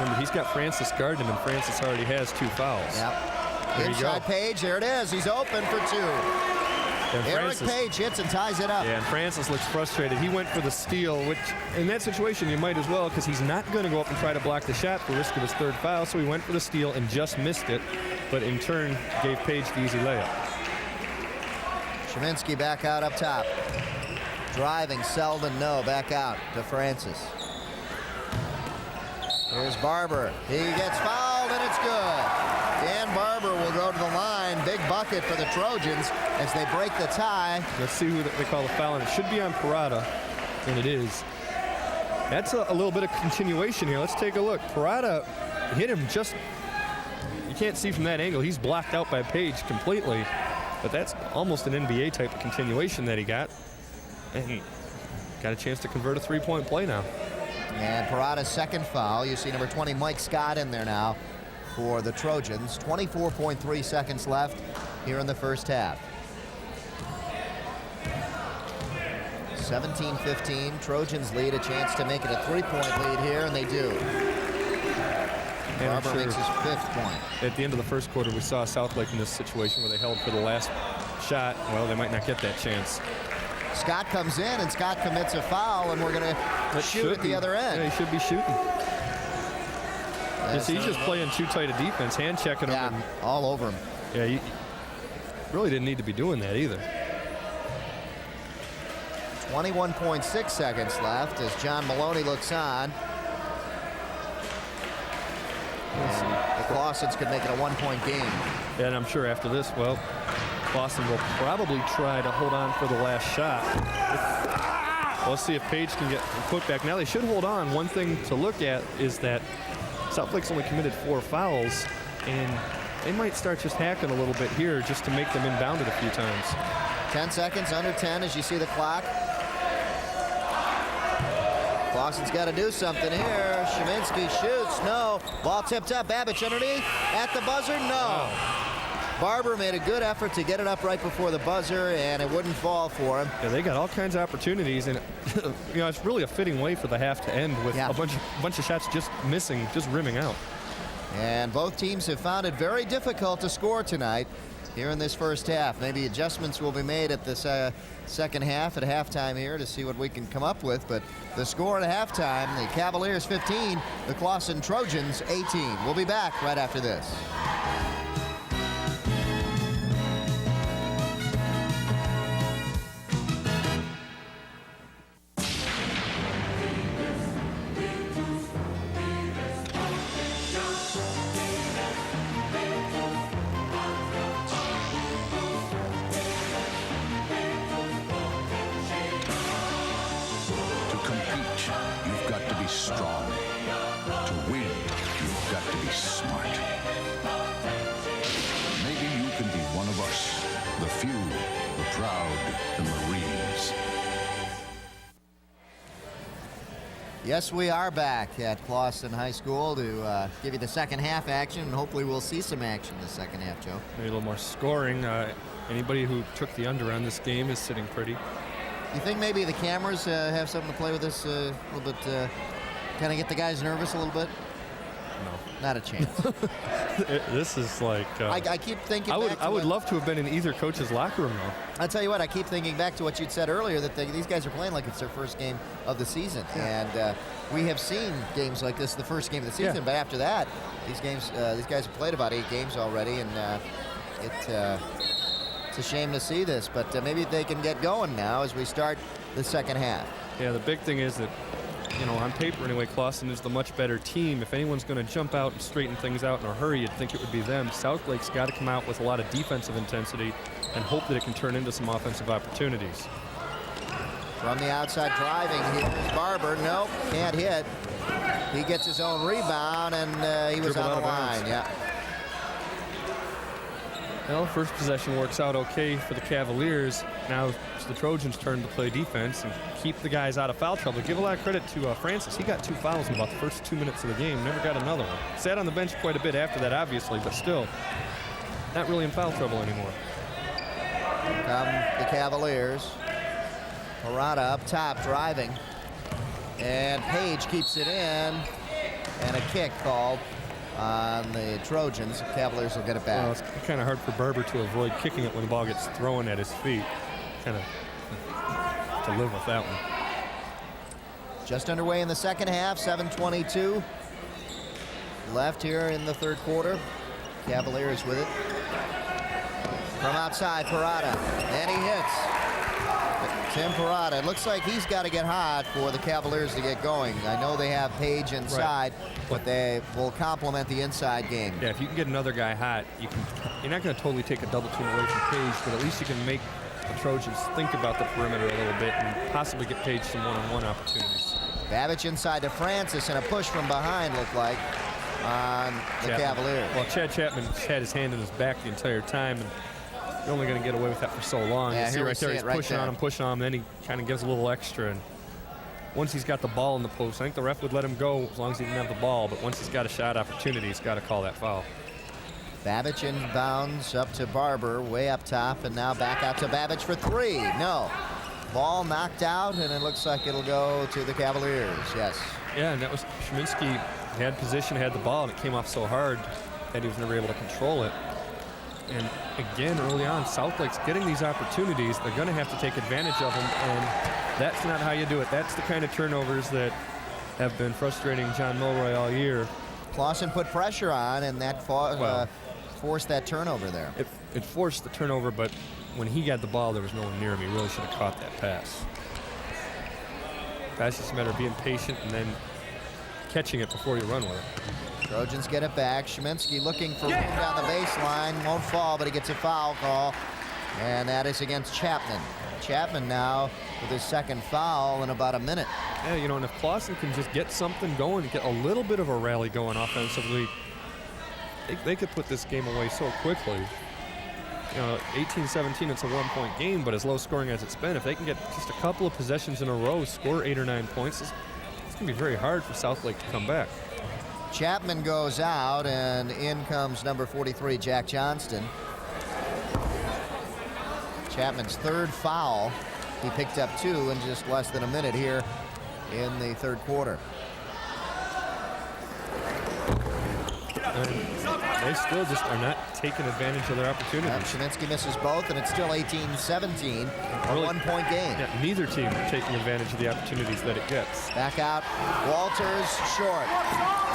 Remember, he's got Francis guarding him, and Francis already has 2 fouls. Yep. There Inside Page, there it is. He's open for 2. And Eric Page hits and ties it up. Yeah, and Francis looks frustrated. He went for the steal, which in that situation you might as well, because he's not going to go up and try to block the shot for risk of his 3rd foul, so he went for the steal and just missed it, but in turn gave Page the easy layup. Sheminsky back out up top. Driving, Selden, no, back out to Francis. Here's Barber. He gets fouled, and it's good. Dan Barber will go to the line. Big bucket for the Trojans as they break the tie. Let's see who they call the foul, and it should be on Parada, and it is. That's a little bit of continuation here. Let's take a look. Parada hit him just, you can't see from that angle. He's blocked out by Page completely, but that's almost an NBA type of continuation that he got. And he got a chance to convert a 3-point play now. And Parada's 2nd foul. You see number 20, Mike Scott, in there now for the Trojans. 24.3 seconds left here in the first half. 17-15. Trojans lead, a chance to make it a 3-point lead here, and they do. And Barber makes his 5th point. At the end of the first quarter, we saw Southlake in this situation where they held for the last shot. Well, they might not get that chance. Scott comes in, and Scott commits a foul, and we're going to shoot at the other end. Yeah, he should be shooting. He's just playing too tight a defense, hand checking him. Yeah, all over him. Yeah, he really didn't need to be doing that either. 21.6 seconds left as John Maloney looks on. And the Clawsons could make it a 1-point game. Yeah, and I'm sure after this, well, Clawson will probably try to hold on for the last shot. Let's see if Page can get the putback. Now they should hold on. One thing to look at is that Southlake's only committed 4 fouls, and they might start just hacking a little bit here just to make them inbounded a few times. 10 seconds, under 10 as you see the clock. Clawson's got to do something here. Sheminsky shoots, no. Ball tipped up, Babbage underneath. At the buzzer, no. Barber made a good effort to get it up right before the buzzer, and it wouldn't fall for him. Yeah, they got all kinds of opportunities, and it's really a fitting way for the half to end with a bunch of shots just missing, just rimming out. And both teams have found it very difficult to score tonight here in this first half. Maybe adjustments will be made at this second half at halftime here to see what we can come up with. But the score at halftime, the Cavaliers 15, the Clawson Trojans 18. We'll be back right after this. Strong. To win, you've got to be smart. Maybe you can be one of us, the few, the proud, the Marines. Yes, we are back at Clawson High School to give you the second half action, and hopefully we'll see some action in the second half, Joe. Maybe a little more scoring. Anybody who took the under on this game is sitting pretty. You think maybe the cameras have something to play with this a little bit, kind of get the guys nervous a little bit? No. Not a chance. This is like... I keep thinking I would love to have been in either coach's locker room, though. I'll tell you what, I keep thinking back to what you'd said earlier, that these guys are playing like it's their first game of the season. Yeah. And we have seen games like this the first game of the season, but after that, these guys have played about 8 games already, and it's a shame to see this, but maybe they can get going now as we start the second half. Yeah, the big thing is that, on paper anyway, Clawson is the much better team. If anyone's going to jump out and straighten things out in a hurry, you'd think it would be them. Southlake's got to come out with a lot of defensive intensity and hope that it can turn into some offensive opportunities. From the outside driving, here's Barber. Nope, can't hit. He gets his own rebound, and he was on the line. Yeah. Well, first possession works out okay for the Cavaliers. Now it's the Trojans' turn to play defense and keep the guys out of foul trouble. Give a lot of credit to Francis. He got 2 fouls in about the first 2 minutes of the game. Never got another one. Sat on the bench quite a bit after that, obviously, but still not really in foul trouble anymore. Come the Cavaliers. Parada up top driving. And Page keeps it in. And a kick called on the Trojans. The Cavaliers will get it back. Well, it's kind of hard for Barber to avoid kicking it when the ball gets thrown at his feet. Kind of to live with that one. Just underway in the second half, 7:22 left here in the third quarter. Cavaliers with it. From outside, Parada, and he hits. Tim Parada. It looks like he's got to get hot for the Cavaliers to get going. I know they have Page inside, but they will complement the inside game. Yeah, if you can get another guy hot, you're not going to totally take a double team away from Page, but at least you can make the Trojans think about the perimeter a little bit and possibly get Page some one-on-one opportunities. Babbage inside to Francis, and a push from behind looked like on the Cavaliers. Well, Chad Chapman's had his hand in his back the entire time, and you're only going to get away with that for so long. Yeah, you see right there, he's pushing on him, and then he kind of gives a little extra. And once he's got the ball in the post, I think the ref would let him go as long as he didn't have the ball, but once he's got a shot opportunity, he's got to call that foul. Babbage inbounds up to Barber, way up top, and now back out to Babbage for 3. No. Ball knocked out, and it looks like it'll go to the Cavaliers. Yes. Yeah, and that was Sheminsky had position, had the ball, and it came off so hard that he was never able to control it. And again, early on, Southlake's getting these opportunities. They're going to have to take advantage of them, and that's not how you do it. That's the kind of turnovers that have been frustrating John Milroy all year. Clawson put pressure on, and that forced that turnover there. It forced the turnover, but when he got the ball, there was no one near him. He really should have caught that pass. That's just a matter of being patient and then catching it before you run with it. Trojans get it back. Szymanski looking for room down the baseline. Won't fall, but he gets a foul call. And that is against Chapman. Chapman now with his second foul in about a minute. Yeah, you know, and if Clawson can just get something going, get a little bit of a rally going offensively, they could put this game away so quickly. You know, 18-17, it's a one-point game, but as low scoring as it's been, if they can get just a couple of possessions in a row, score 8 or 9 points, it's going to be very hard for Southlake to come back. Chapman goes out, and in comes number 43, Jack Johnston. Chapman's third foul. He picked up 2 in just less than a minute here in the third quarter. They still just are not taking advantage of their opportunities. Szymanski misses both, and it's still 18-17, a Really, one-point game. Yeah, neither team are taking advantage of the opportunities that it gets. Back out, Walters short.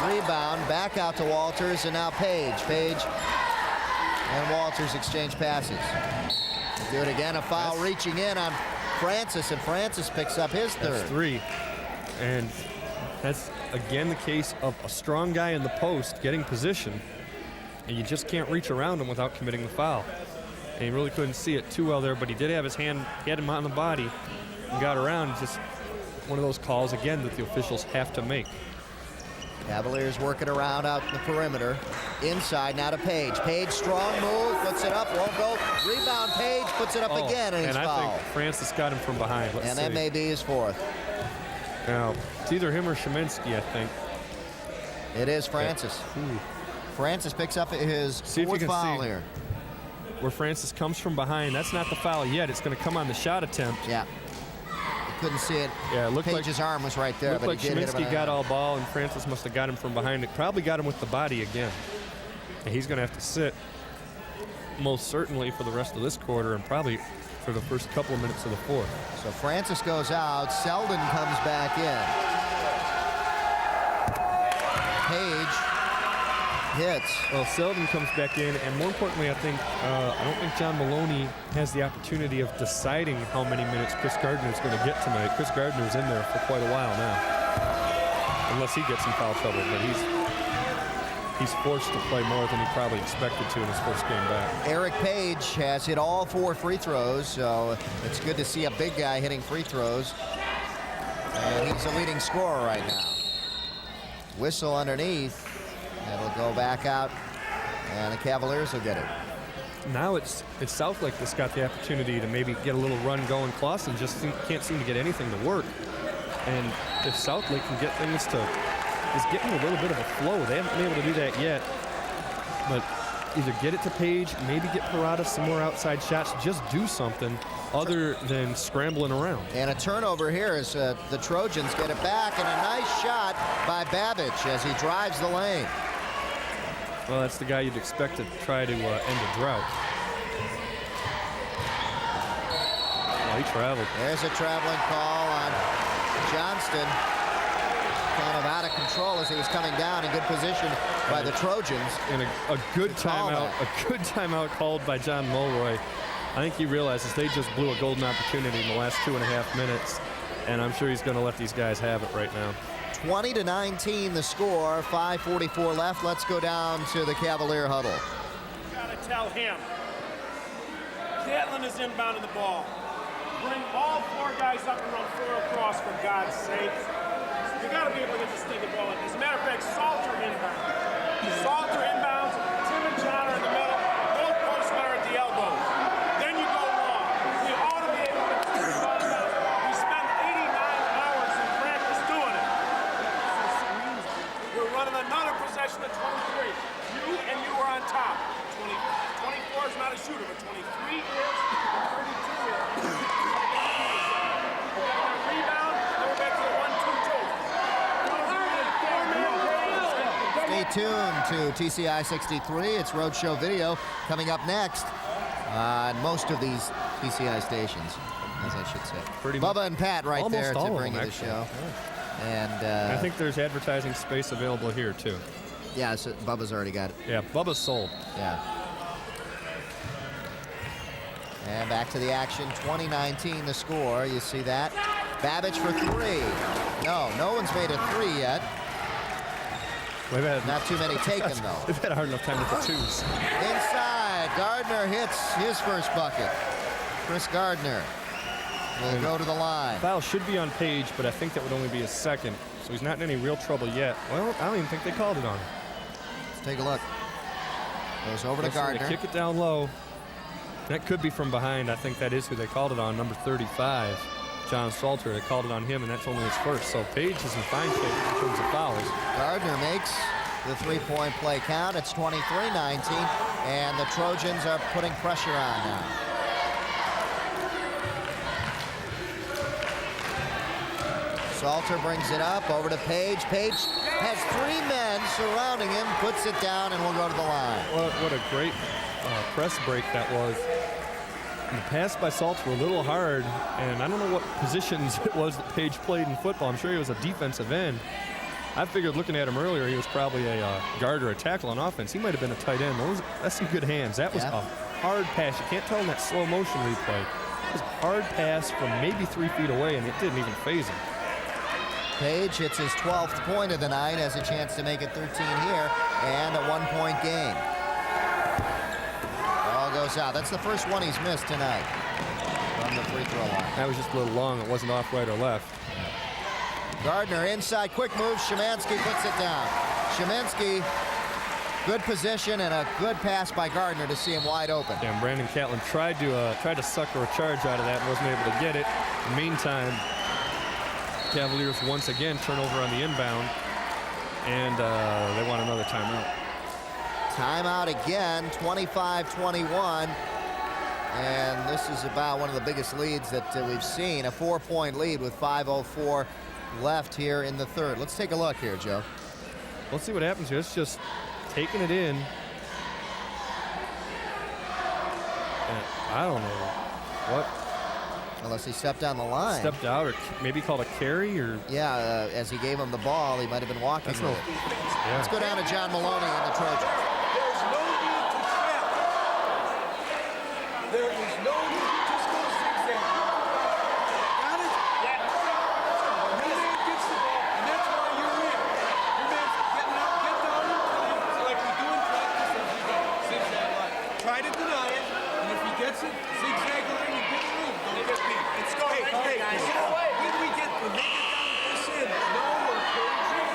Rebound, back out to Walters, and now Page. Page and Walters exchange passes. Do it again, a foul reaching in on Francis, and Francis picks up his third. That's 3. And that's, again, the case of a strong guy in the post getting position, and you just can't reach around him without committing the foul. And he really couldn't see it too well there, but he did have his hand, he had him on the body and got around. Just one of those calls, again, that the officials have to make. Cavaliers working around out in the perimeter. Inside now to Page. Page, strong move, puts it up, won't go. Rebound, Page puts it up again, and he's fouled. I think Francis got him from behind. And that may be his fourth. Now, it's either him or Szymanski, I think. It is Francis. Francis picks up his fourth foul here. Where Francis comes from behind, that's not the foul yet. It's going to come on the shot attempt. Yeah. Couldn't see it. Yeah, it looked Page's arm was right there, looked but like he did hit him. Szymanski got all ball, and Francis must have got him from behind. It probably got him with the body again. And he's going to have to sit most certainly for the rest of this quarter and probably for the first couple of minutes of the fourth. So Francis goes out. Selden comes back in. Page hits. Well, Selden comes back in, and more importantly, I don't think John Maloney has the opportunity of deciding how many minutes Chris Gardner is going to get tonight. Chris Gardner's in there for quite a while now, unless he gets in foul trouble, but he's forced to play more than he probably expected to in his first game back. Eric Page has hit all 4 free throws, so it's good to see a big guy hitting free throws. And he's the leading scorer right now. Whistle underneath. It'll go back out, and the Cavaliers will get it. Now it's Southlake that's got the opportunity to maybe get a little run going. Clawson just can't seem to get anything to work. And if Southlake can get things to is getting a little bit of a flow, they haven't been able to do that yet. But either get it to Page, maybe get Parada some more outside shots, just do something other than scrambling around. And a turnover here as the Trojans get it back, and a nice shot by Babbage as he drives the lane. Well, that's the guy you'd expect to try to end a drought. Well, he traveled. There's a traveling call on Johnston. Kind of out of control as he was coming down in good position by the Trojans. And a good timeout called by John Mulroy. I think he realizes they just blew a golden opportunity in the last 2.5 minutes, and I'm sure he's going to let these guys have it right now. 20-19 the score, 5:44 left. Let's go down to the Cavalier huddle. You got to tell him. Catlin is inbounding the ball. Bring all 4 guys up and run 4 across, for God's sake. You got to be able to get this thing to ball. As a matter of fact, Salter inbounds. Salter inbounds. Tim and John are in the middle. Both postmen are at the elbows. Then you go long. We ought to be able to keep the ball down. We spent 89 hours in practice doing it. We're running another possession at 23. You are on top. 24 is not a shooter, but 23 is, and 32 is. Rebound, then we're back to the 1-2-2. Stay tuned to TCI 63. It's Roadshow Video coming up next on most of these TCI stations, as I should say. Bubba and Pat right there to bring you the show. Yeah. And I think there's advertising space available here, too. Yeah, so Bubba's already got it. Yeah, Bubba's sold. Yeah. And back to the action. 20-19 the score. You see that? Babbage for 3. No one's made a 3 yet. We've had Not too many taken, though. We've had a hard enough time with the 2s. Inside, Gardner hits his first bucket. Chris Gardner will go to the line. Foul should be on Page, but I think that would only be his second, so he's not in any real trouble yet. Well, I don't even think they called it on him. Let's take a look. Goes over to Gardner. They kick it down low. That could be from behind. I think that is who they called it on, number 35, John Salter. They called it on him, and that's only his first. So Page is in fine shape in terms of fouls. Gardner makes the three-point play count. It's 23-19, and the Trojans are putting pressure on now. Salter brings it up over to Page. Page has 3 men surrounding him, puts it down, and will go to the line. What a great press break that was. And the pass by Salter were a little hard, and I don't know what positions it was that Page played in football. I'm sure he was a defensive end. I figured looking at him earlier, he was probably a guard or a tackle on offense. He might have been a tight end. That's some good hands. That was a hard pass. You can't tell in that slow motion replay. It was a hard pass from maybe 3 feet away, and it didn't even phase him. Page hits his 12th point of the night, has a chance to make it 13 here, and a 1-point game. Ball goes out. That's the first one he's missed tonight from the free throw line. That was just a little long. It wasn't off right or left. Gardner inside, quick move. Szymanski puts it down. Szymanski, good position and a good pass by Gardner to see him wide open. Yeah, and Brandon Catlin tried to sucker a charge out of that and wasn't able to get it. In the meantime, Cavaliers once again turn over on the inbound, and they want another timeout. Timeout again, 25-21. And this is about one of the biggest leads that we've seen. A 4-point lead with 5:04 left here in the third. Let's take a look here, Joe. Let's see what happens here. It's just taking it in. And I don't know what. Unless he stepped down the line. Stepped out, or maybe called a carry, or. Yeah, as he gave him the ball, he might have been walking with it. Yeah. Let's go down to John Maloney and the Trojans. There's no need to trap. There is no need to just go zigzag. Got it? Yeah. Your man gets the ball, and that's why you're in. Your man's getting up, get down, so like we do in practice every day. Zigzag line. Try to deny it, and if he gets it, zigzag line, you get through. Don't get beat. Let's go. Hey, guys. When we get the make it down this in, no more coaching.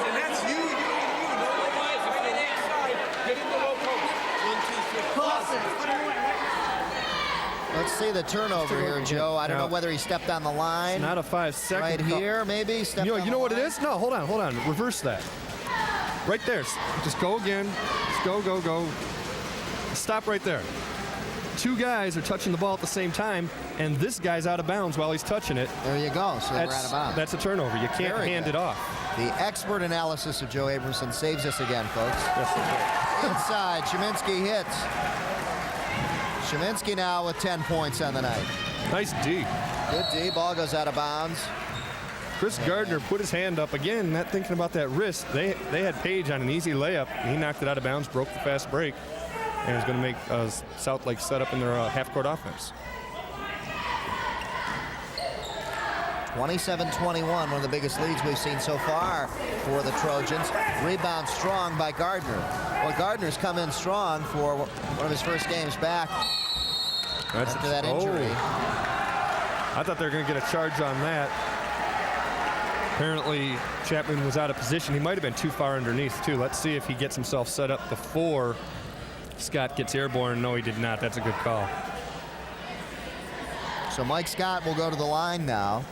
And that's you. No more guys. If you're inside, get in the low post. 1, 2, 3. Let's see the turnover here, Joe. I don't know whether he stepped on the line. It's not a 5-second. Right here, maybe. Stepped on You know the what it line. is? No, hold on. Reverse that. Right there. Just go again. Just go. Stop right there. 2 guys are touching the ball at the same time, and this guy's out of bounds while he's touching it. There you go. So they're out of bounds. That's a turnover. You can't hand it off. The expert analysis of Joe Abramson saves us again, folks. Yes, Inside, Szymanski hits. Szymanski now with 10 points on the night. Nice D. Good D. Ball goes out of bounds. Chris Gardner put his hand up again, not thinking about that wrist. They had Page on an easy layup, and he knocked it out of bounds, broke the fast break, and is going to make South Lake set up in their half-court offense. 27-21, one of the biggest leads we've seen so far for the Trojans. Rebound strong by Gardner. Well, Gardner's come in strong for one of his first games back after that injury. I thought they were going to get a charge on that. Apparently, Chapman was out of position. He might have been too far underneath, too. Let's see if he gets himself set up before Scott gets airborne. No, he did not. That's a good call. So Mike Scott will go to the line now.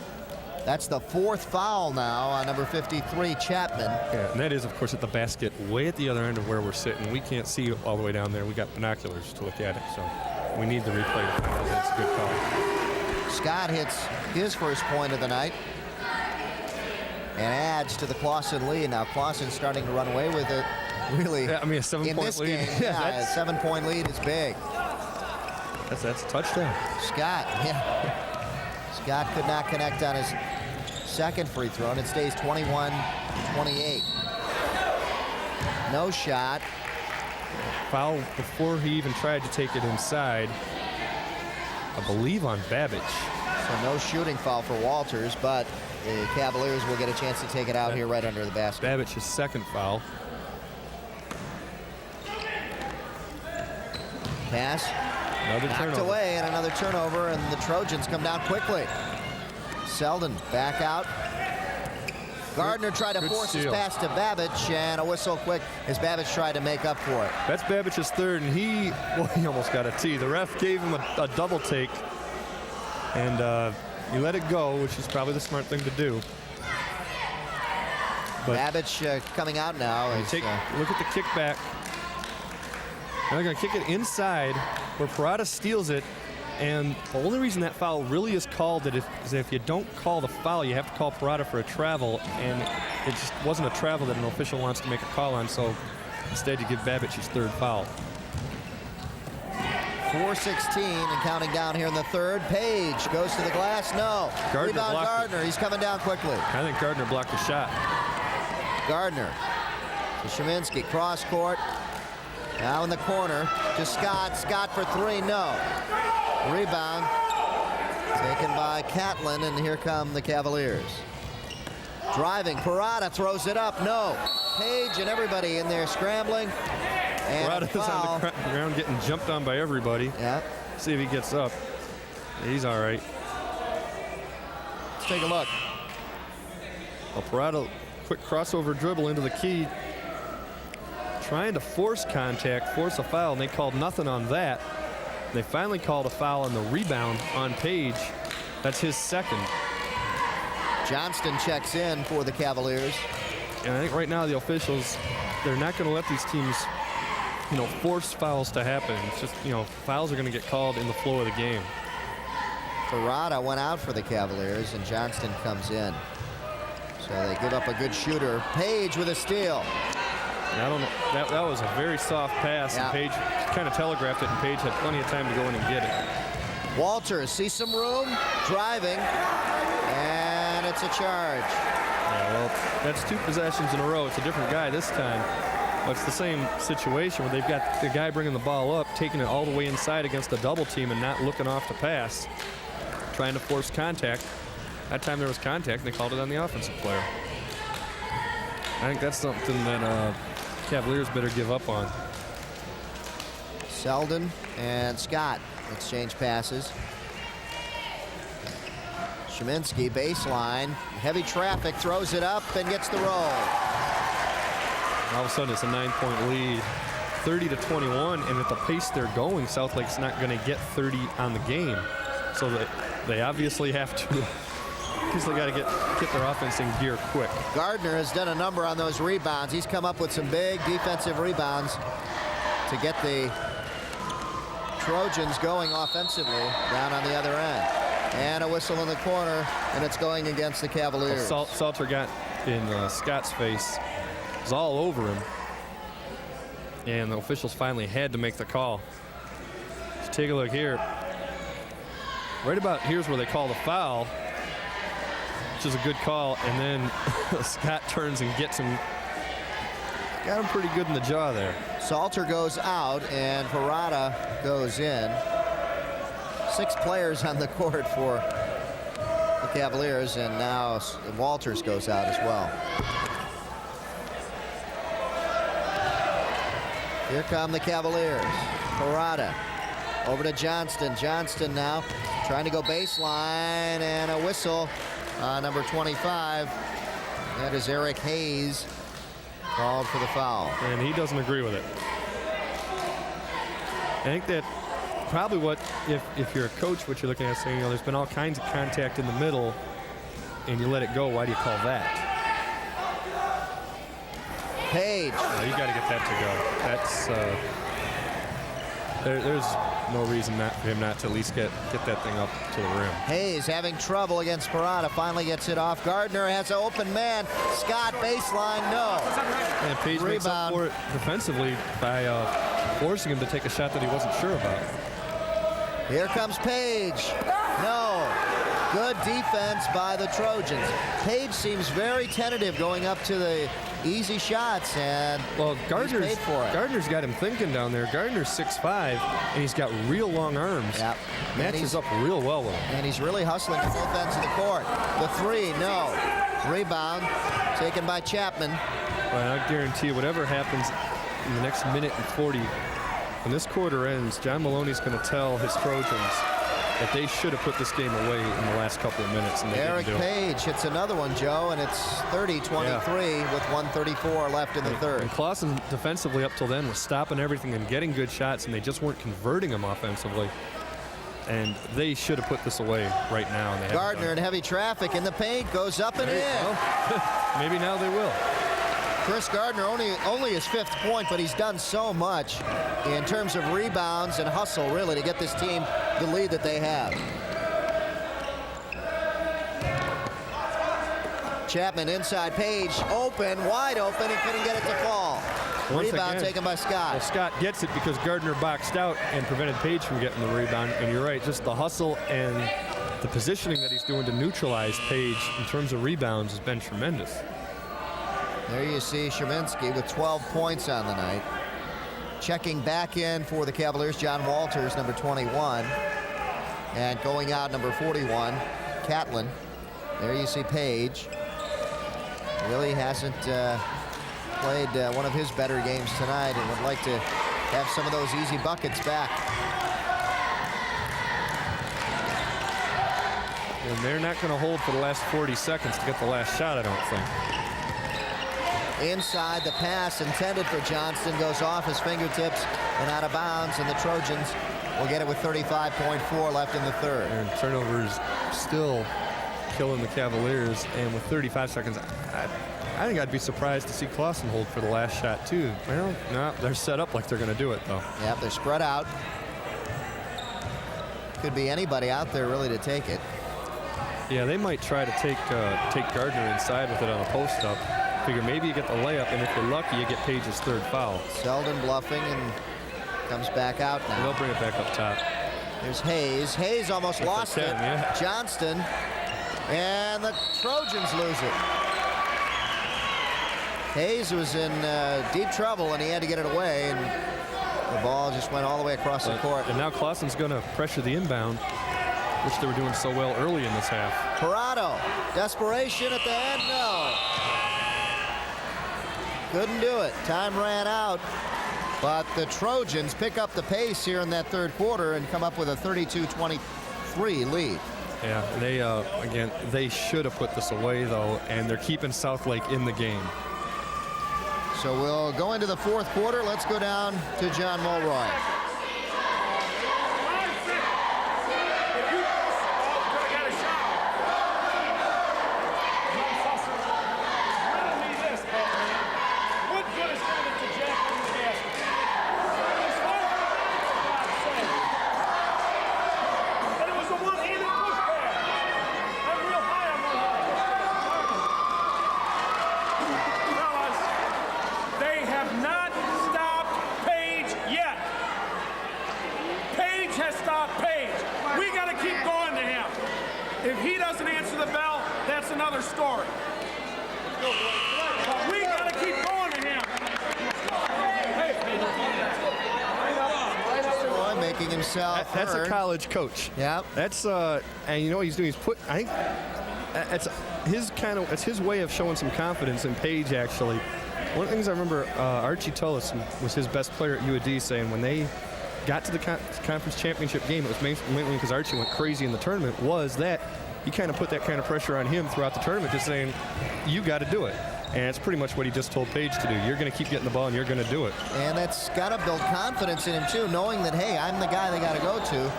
That's the 4th foul now on number 53, Chapman. Yeah, and that is, of course, at the basket way at the other end of where we're sitting. We can't see all the way down there. We got binoculars to look at it, so we need the replay to find out that's a good call. Scott hits his first point of the night and adds to the Clawson lead. Now Clawson's starting to run away with it, really. Yeah, I mean, a 7-point lead. Game, yeah, a 7-point lead is big. That's a touchdown. Scott, yeah. Scott could not connect on his second free throw, and it stays 21-28. No shot. Foul before he even tried to take it inside, I believe on Babbage. So no shooting foul for Walters, but the Cavaliers will get a chance to take it out here right under the basket. Babbage's second foul. Pass. Another Knocked turnover. away, and another turnover, and the Trojans come down quickly. Selden back out. Gardner tried to good force his steal. pass to Babbage, and a whistle quick as Babbage tried to make up for it. That's Babbage's third, and he almost got a tee. The ref gave him a double take, and he let it go, which is probably the smart thing to do. But Babbage coming out now. look at the kickback. Now they're going to kick it inside where Parada steals it. And the only reason that foul really is called is if you don't call the foul, you have to call Parada for a travel. And it just wasn't a travel that an official wants to make a call on. So instead, you give Babbage his third foul. 4:16 and counting down here in the third. Page goes to the glass. No. Gardner Rebound blocked it. Gardner. He's coming down quickly. I think Gardner blocked the shot. Gardner to Sheminsky. Cross court. Now in the corner to Scott. Scott for three. No. Rebound taken by Catlin, and here come the Cavaliers. Driving. Parada throws it up. No. Page and everybody in there scrambling. And Parada's on the ground getting jumped on by everybody. Yeah. See if he gets up. He's all right. Let's take a look. Well, Parada, quick crossover dribble into the key. Trying to force contact, force a foul, and they called nothing on that. They finally called a foul on the rebound on Page. That's his second. Johnston checks in for the Cavaliers. And I think right now the officials, they're not going to let these teams, force fouls to happen. It's just, fouls are going to get called in the flow of the game. Parada went out for the Cavaliers, and Johnston comes in. So they give up a good shooter. Page with a steal. I don't know. That was a very soft pass, Yeah. and Page kind of telegraphed it, and Page had plenty of time to go in and get it. Walters sees some room, driving, and it's a charge. Yeah, well, that's two possessions in a row. It's a different guy this time. But it's the same situation where they've got the guy bringing the ball up, taking it all the way inside against a double team and not looking off to pass, trying to force contact. That time there was contact, and they called it on the offensive player. I think that's something that Cavaliers better give up on. Selden and Scott exchange passes. Sheminsky baseline, heavy traffic, throws it up and gets the roll. All of a sudden, it's a 9-point lead, 30-21, and at the pace they're going, Southlake's not going to get 30 on the game. So they obviously have to, because they got to get their offense in gear quick. Gardner has done a number on those rebounds. He's come up with some big defensive rebounds to get the Trojans going offensively down on the other end. And a whistle in the corner, and it's going against the Cavaliers. Well, Salter got in Scott's face. It was all over him. And the officials finally had to make the call. Let's take a look here. Right about here's where they call the foul, which is a good call, and then Scott turns and gets him. Got him pretty good in the jaw there. Salter goes out, and Parada goes in. 6 players on the court for the Cavaliers, and now Walters goes out as well. Here come the Cavaliers. Parada over to Johnston. Johnston now trying to go baseline, and a whistle. Number 25. That is Eric Hayes called for the foul. And he doesn't agree with it. I think that probably what, if you're a coach, what you're looking at saying, there's been all kinds of contact in the middle, and you let it go. Why do you call that? Page. You got to get that to go. That's there's no reason for him not to at least get that thing up to the rim. Hayes having trouble against Parada. Finally gets it off. Gardner has an open man. Scott baseline, no. And Page makes up for it defensively by forcing him to take a shot that he wasn't sure about. Here comes Page. No. Good defense by the Trojans. Page seems very tentative going up to the easy shots, and well, he's Gardner's paid for it. Gardner's got him thinking down there. Gardner's 6'5", and he's got real long arms. Yep. Matches up real well with him. And he's really hustling at both ends of the court. The three, no. Rebound taken by Chapman. Well, I guarantee you, whatever happens in the next minute and 40, when this quarter ends, John Maloney's going to tell his Trojans that they should have put this game away in the last couple of minutes, and they Eric didn't do it. Page hits another one, Joe, and it's 30-23 with 1:34 left in the third. And Clawson defensively up till then was stopping everything and getting good shots, and they just weren't converting them offensively. And they should have put this away right now. And they Gardner in heavy traffic in the paint, goes up and in. Well, maybe now they will. Chris Gardner only his 5th point, but he's done so much in terms of rebounds and hustle, really, to get this team the lead that they have. Chapman inside, Page open, wide open, he couldn't get it to fall. Once Rebound again, taken by Scott. Well, Scott gets it because Gardner boxed out and prevented Page from getting the rebound. And you're right, just the hustle and the positioning that he's doing to neutralize Page in terms of rebounds has been tremendous. There you see Sheminsky with 12 points on the night. Checking back in for the Cavaliers, John Walters, number 21. And going out, number 41, Catlin. There you see Page. Really hasn't played one of his better games tonight, and would like to have some of those easy buckets back. And they're not going to hold for the last 40 seconds to get the last shot, I don't think. Inside, the pass intended for Johnston goes off his fingertips and out of bounds, and the Trojans will get it with 35.4 left in the third. And turnovers still killing the Cavaliers, and with 35 seconds, I think I'd be surprised to see Clawson hold for the last shot too. Well, no, they're set up like they're going to do it though. Yep, they're spread out. Could be anybody out there really to take it. Yeah, they might try to take Gardner inside with it on a post up. Figure maybe you get the layup, and if you're lucky, you get Page's 3rd foul. Selden bluffing and comes back out now. And they'll bring it back up top. There's Hayes. Hayes almost lost it. Yeah. Johnston, and the Trojans lose it. Hayes was in deep trouble, and he had to get it away, and the ball just went all the way across the court. And now Clawson's going to pressure the inbound, which they were doing so well early in this half. Parado, desperation at the end, no. Couldn't do it. Time ran out. But the Trojans pick up the pace here in that third quarter and come up with a 32-23 lead. Yeah, they again, they should have put this away though, and they're keeping Southlake in the game. So we'll go into the fourth quarter. Let's go down to John Mulroy. If he doesn't answer the bell, that's another story. But we got to keep going to him. Boy, making himself That's heard. a college coach. Yeah. That's and you know what he's doing? He's I think it's his way of showing some confidence in Page. Actually, one of the things I remember Archie Tullis, who was his best player at UAD, saying when they got to the conference championship game, it was mainly because Archie went crazy in the tournament, was that he kind of put that kind of pressure on him throughout the tournament, just saying, you got to do it. And it's pretty much what he just told Page to do. You're going to keep getting the ball, and you're going to do it. And that's got to build confidence in him, too, knowing that, hey, I'm the guy they got to go to.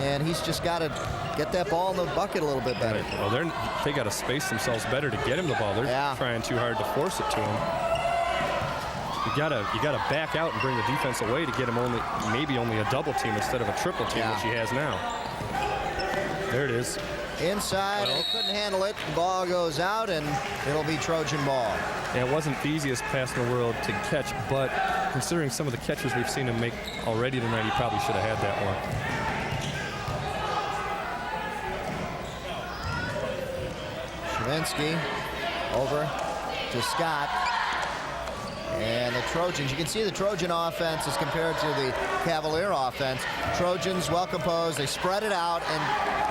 And he's just got to get that ball in the bucket a little bit better. Well, they got to space themselves better to get him the ball. They're trying too hard to force it to him. You gotta back out and bring the defense away to get him maybe only a double team instead of a triple team, which he has now. There it is. Inside, they couldn't handle it. The ball goes out, and it'll be Trojan ball. Yeah, it wasn't the easiest pass in the world to catch, but considering some of the catches we've seen him make already tonight, he probably should have had that one. Shavinsky over to Scott. And the Trojans, you can see the Trojan offense as compared to the Cavalier offense. Trojans well composed, they spread it out, and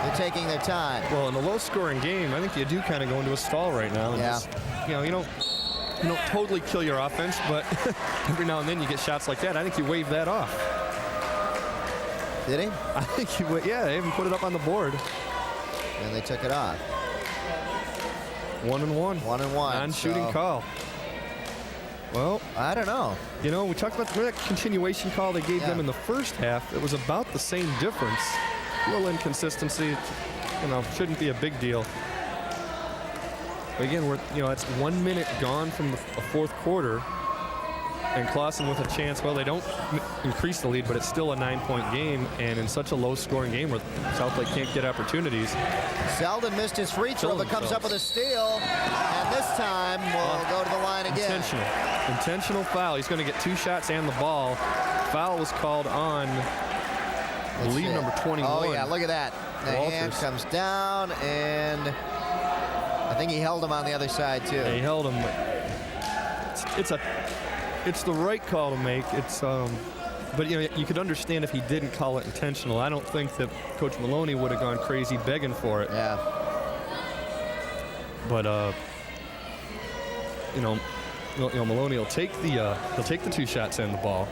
they're taking their time. Well, in a low-scoring game, I think you do kind of go into a stall right now. And just, you don't totally kill your offense, but every now and then you get shots like that. I think you wave that off. Did he? I think they even put it up on the board. And they took it off. 1-1. 1-1. Non-shooting call. Well, I don't know. We talked about that continuation call they gave them in the first half. It was about the same difference. A little inconsistency, shouldn't be a big deal. But again, it's 1 minute gone from the fourth quarter, and Clawson with a chance. Well, they don't increase the lead, but it's still a 9-point game, and in such a low-scoring game where Southlake can't get opportunities. Selden missed his free throw, but comes up with a steal, and this time will go to the line again. Intentional foul. He's going to get 2 shots and the ball. Foul was called on, I believe, number 21. Oh, yeah, look at that. The hand comes down, and I think he held him on the other side, too. Yeah, he held him. It's the right call to make. But you could understand if he didn't call it intentional. I don't think that Coach Maloney would have gone crazy begging for it. Yeah. But Maloney will take the 2 shots and the ball.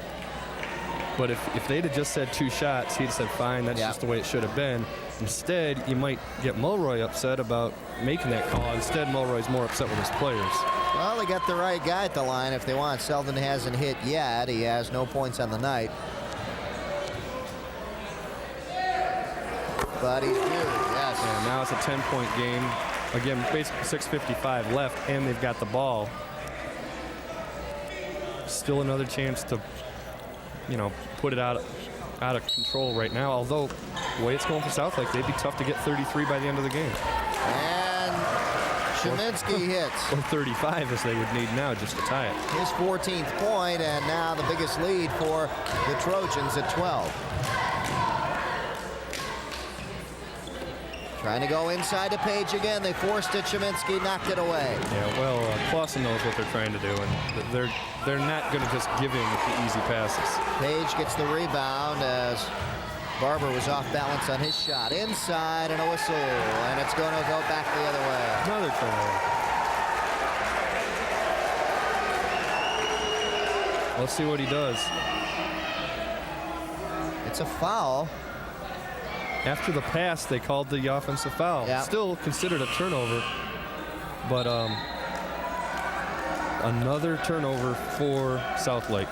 But if they'd have just said 2 shots, he'd have said, fine, that's just the way it should have been. Instead, you might get Mulroy upset about making that call. Instead, Mulroy's more upset with his players. Well, they got the right guy at the line if they want. Selden hasn't hit yet. He has no points on the night. But he's due, yes. And now it's a 10-point game. Again, basically 6:55 left, and they've got the ball. Still another chance to, put it out of control right now. Although, the way it's going for Southlake, they'd be tough to get 33 by the end of the game. And Cheminsky hits. Or 35 as they would need now just to tie it. His 14th point, and now the biggest lead for the Trojans at 12. Trying to go inside to Page again. They forced it. Cheminsky knocked it away. Yeah, well, Clawson knows what they're trying to do, and they're not going to just give him the easy passes. Page gets the rebound as Barber was off balance on his shot. Inside and a whistle, and it's going to go back the other way. Another turnover. Let's see what he does. It's a foul. After the pass, they called the offensive foul. Yeah. Still considered a turnover, but another turnover for Southlake.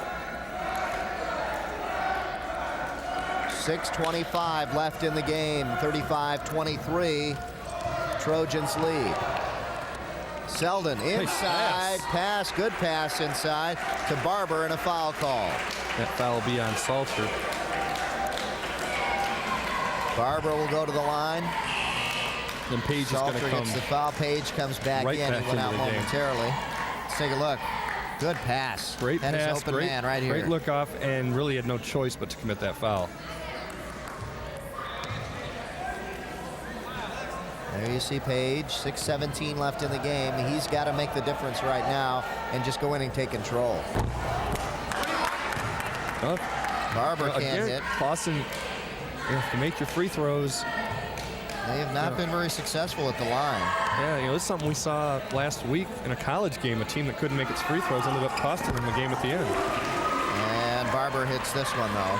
6:25 left in the game. 35-23. Trojans lead. Selden inside, pass, good pass inside to Barber, and a foul call. That foul will be on Salter. Barber will go to the line. And Page Salter is going to come. gets the foul. Page comes back right in. Back He went out momentarily. Let's take a look. Good pass. Great that pass. Is open great, man right here. Great look off, and really had no choice but to commit that foul. There you see Page. 6:17 left in the game. He's got to make the difference right now and just go in and take control. Barber can't hit. Clawson, if you make your free throws. They have not been very successful at the line. Yeah, this is something we saw last week in a college game. A team that couldn't make its free throws ended up costing them the game at the end. And Barber hits this one, though.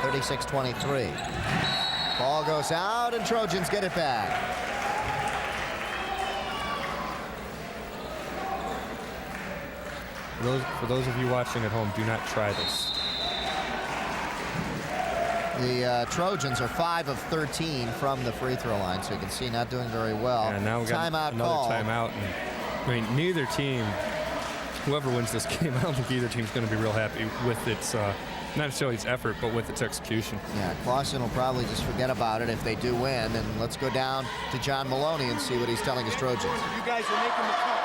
36-23. Ball goes out, and Trojans get it back. For those of you watching at home, do not try this. The Trojans are 5 of 13 from the free throw line, so you can see not doing very well. Yeah, now we got timeout another call. timeout. And, neither team, whoever wins this game, I don't think either team's going to be real happy with its, not necessarily its effort, but with its execution. Yeah, Clawson will probably just forget about it if they do win. And let's go down to John Maloney and see what he's telling his Trojans. You guys are making the cut.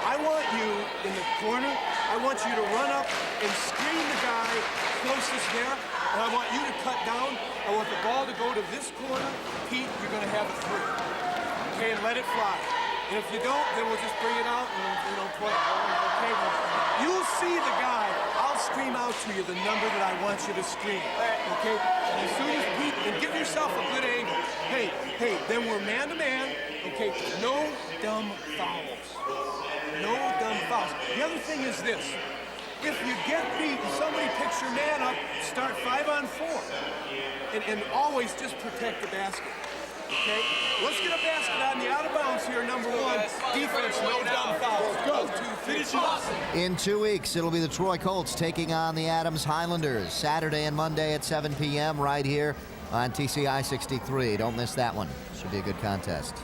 I want you in the corner. I want you to run up and screen the guy closest there, and I want you to cut down. I want the ball to go to this corner. Pete, you're going to have a 3. Okay, and let it fly. And if you don't, then we'll just bring it out and play. Okay, well, you'll see the guy. I'll scream out to you the number that I want you to scream. Okay? And as soon as Pete, and give yourself a good angle. Hey, then we're man-to-man. Okay? No dumb fouls. No dumb fouls. The other thing is this. If you get beat and somebody picks your man up, start 5-on-4. And always just protect the basket. Okay? Let's get a basket on the out of bounds here, number one. Defense, no dumb fouls. Go. 2, finish off. In 2 weeks, it'll be the Troy Colts taking on the Adams Highlanders. Saturday and Monday at 7 p.m. right here on TCI 63. Don't miss that one. Should be a good contest.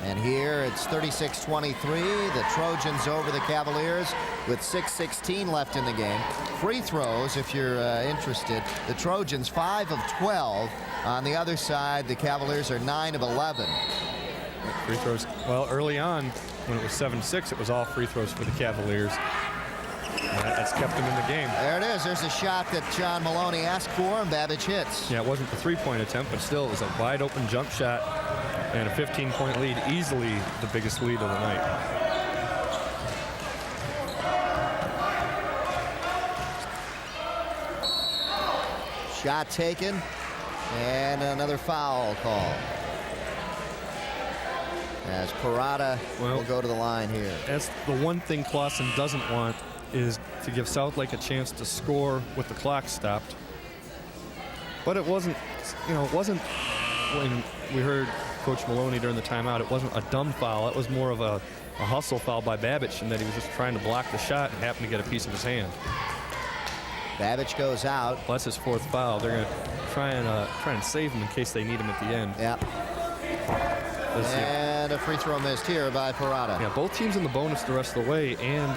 And here it's 36-23. The Trojans over the Cavaliers with 6:16 left in the game. Free throws, if you're interested. The Trojans 5 of 12. On the other side, the Cavaliers are 9 of 11. Free throws. Well, early on, when it was 7-6, it was all free throws for the Cavaliers. That's kept them in the game. There it is. There's a shot that John Maloney asked for, and Babbage hits. Yeah, it wasn't the three-point attempt, but still, it was a wide-open jump shot and a 15-point lead, easily the biggest lead of the night. Shot taken, and another foul call. As Parada will go to the line here. That's the one thing Clawson doesn't want, is to give Southlake a chance to score with the clock stopped. But it wasn't, it wasn't, when we heard Coach Maloney during the timeout, it wasn't a dumb foul. It was more of a hustle foul by Babbage, and that he was just trying to block the shot and happened to get a piece of his hand. Babbage goes out. That's his fourth foul. They're going to try and save him in case they need him at the end. Yep. And a free throw missed here by Parada. Yeah, both teams in the bonus the rest of the way, and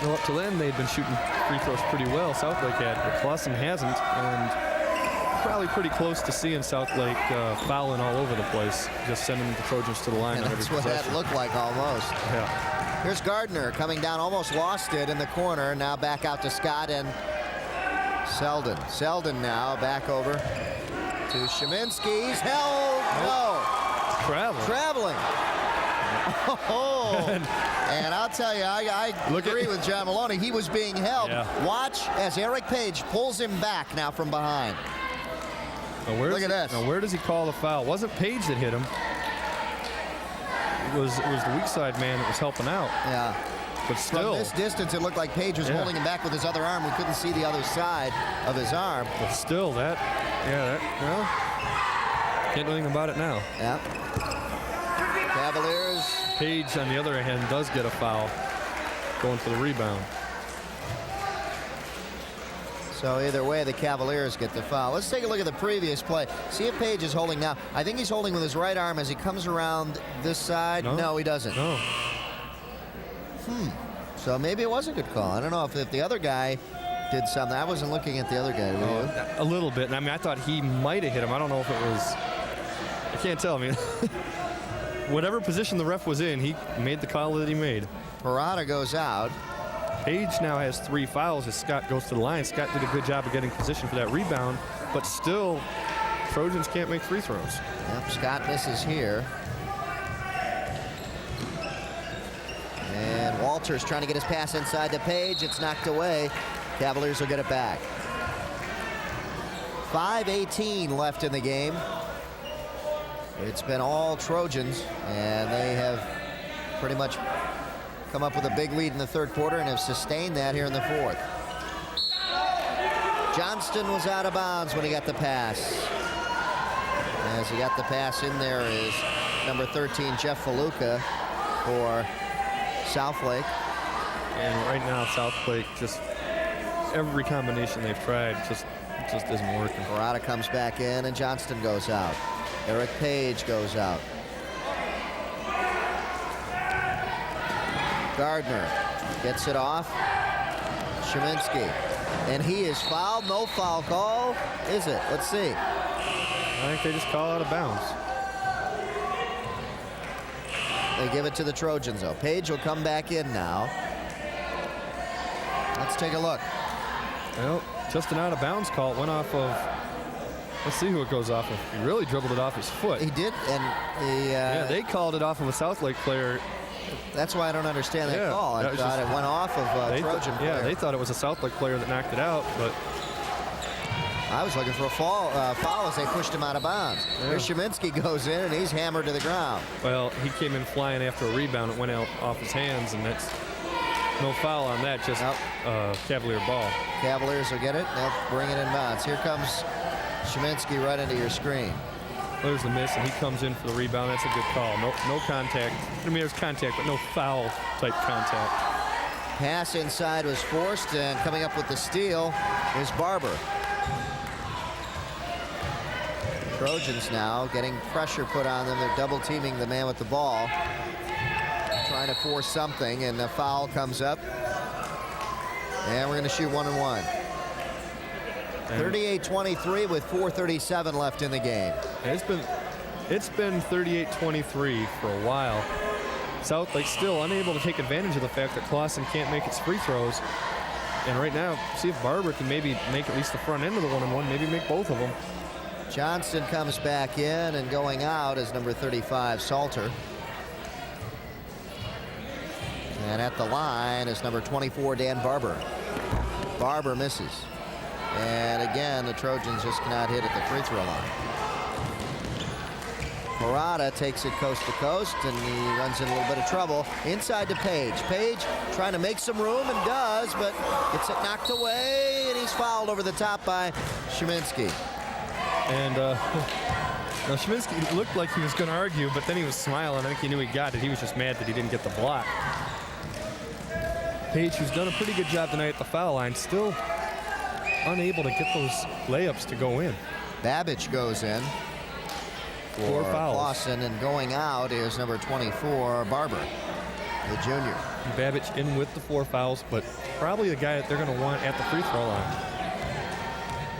up to then they'd been shooting free throws pretty well. Southlake had, but Clawson hasn't, and probably pretty close to seeing Southlake fouling all over the place, just sending the Trojans to the line. And on every that's what possession. that looked like almost. Yeah. Here's Gardner coming down, almost lost it in the corner. Now back out to Scott and Selden. Selden now back over to Sheminsky. He's held. No. Traveling. Oh. And I'll tell you, I agree with John Maloney. He was being held. Yeah. Watch as Eric Page pulls him back now from behind. Look at this. Now where does he call the foul? It wasn't Page that hit him. It was the weak side man that was helping out. Yeah. But still, from this distance, it looked like Page was holding him back with his other arm. We couldn't see the other side of his arm. But still, well, can't do anything about it now. Yeah. Cavaliers. Page, on the other hand, does get a foul going for the rebound. So either way, the Cavaliers get the foul. Let's take a look at the previous play. See if Page is holding now. I think he's holding with his right arm as he comes around this side. No, he doesn't. No. So maybe it was a good call. I don't know if the other guy did something. I wasn't looking at the other guy. Were you? A little bit. I mean, I thought he might have hit him. I don't know if it was. I can't tell. I mean, whatever position the ref was in, he made the call that he made. Parada goes out. Page now has 3 fouls as Scott goes to the line. Scott did a good job of getting position for that rebound, but still, Trojans can't make free throws. Yep, Scott misses here. And Walters trying to get his pass inside to Page. It's knocked away. Cavaliers will get it back. 5:18 left in the game. It's been all Trojans, and they have pretty much come up with a big lead in the third quarter and have sustained that here in the fourth. Johnston was out of bounds when he got the pass. As he got the pass in there is number 13, Jeff Faluka for Southlake. And right now, Southlake, just every combination they've tried just isn't working. Parada comes back in, and Johnston goes out. Eric Page goes out. Gardner gets it off. Sheminsky. And he is fouled. No foul call. Is it? Let's see. I think they just call out of bounds. They give it to the Trojans, though. Page will come back in now. Let's take a look. Well, just an out of bounds call. It went off of Let's see who it goes off of. He really dribbled it off his foot. He did, and he... yeah, they called it off of a Southlake player. That's why I don't understand that call. I thought it went off of a Trojan player. Yeah, they thought it was a Southlake player that knocked it out, but... I was looking for a foul as they pushed him out of bounds. Yeah. Here's Szymanski goes in, and he's hammered to the ground. Well, he came in flying after a rebound. It went out off his hands, and that's no foul on that, just Cavalier ball. Cavaliers will get it. They'll bring it in bounds. Here comes Szymanski right into your screen. There's the miss, and he comes in for the rebound. That's a good call. No contact. I mean, there's contact, but no foul-type contact. Pass inside was forced, and coming up with the steal is Barber. Trojans now getting pressure put on them. They're double teaming the man with the ball, trying to force something, and the foul comes up. And we're going to shoot 1-and-1. 38-23 with 4:37 left in the game. It's been 38-23 for a while. Southlake still unable to take advantage of the fact that Clawson can't make its free throws. And right now, see if Barber can maybe make at least the front end of the 1-and-1, maybe make both of them. Johnston comes back in, and going out is number 35, Salter. And at the line is number 24, Dan Barber. Barber misses. And again, the Trojans just cannot hit at the free throw line. Parada takes it coast to coast, and he runs in a little bit of trouble. Inside to Page. Page trying to make some room, and does, but gets it knocked away, and he's fouled over the top by Szymanski. And now Szymanski looked like he was going to argue, but then he was smiling. I think he knew he got it. He was just mad that he didn't get the block. Page, who's done a pretty good job tonight at the foul line, still unable to get those layups to go in. Babbage goes in for Clawson, and going out is number 24, Barber, the junior. Babbage in with the 4 fouls, but probably the guy that they're going to want at the free throw line.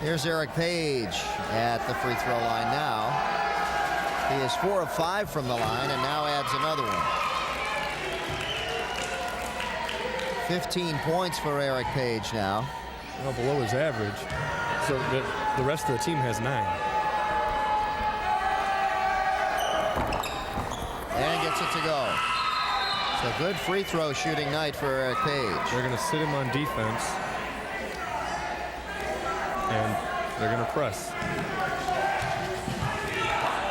Here's Eric Page at the free throw line now. He is 4 of 5 from the line, and now adds another one. 15 points for Eric Page now. Well, below his average. So the rest of the team has 9. And gets it to go. It's a good free throw shooting night for Eric Page. They're going to sit him on defense. And they're going to press.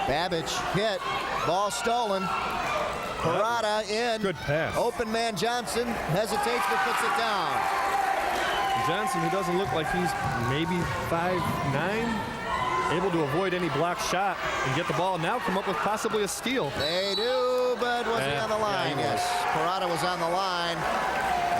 Babbage hit. Ball stolen. Parada in. Good pass. Open man Johnson hesitates but puts it down. Johnson, who doesn't look like he's maybe 5'9", able to avoid any block shot and get the ball, and now come up with possibly a steal. They do, but was he on the line? Yeah, yes, Parada was on the line,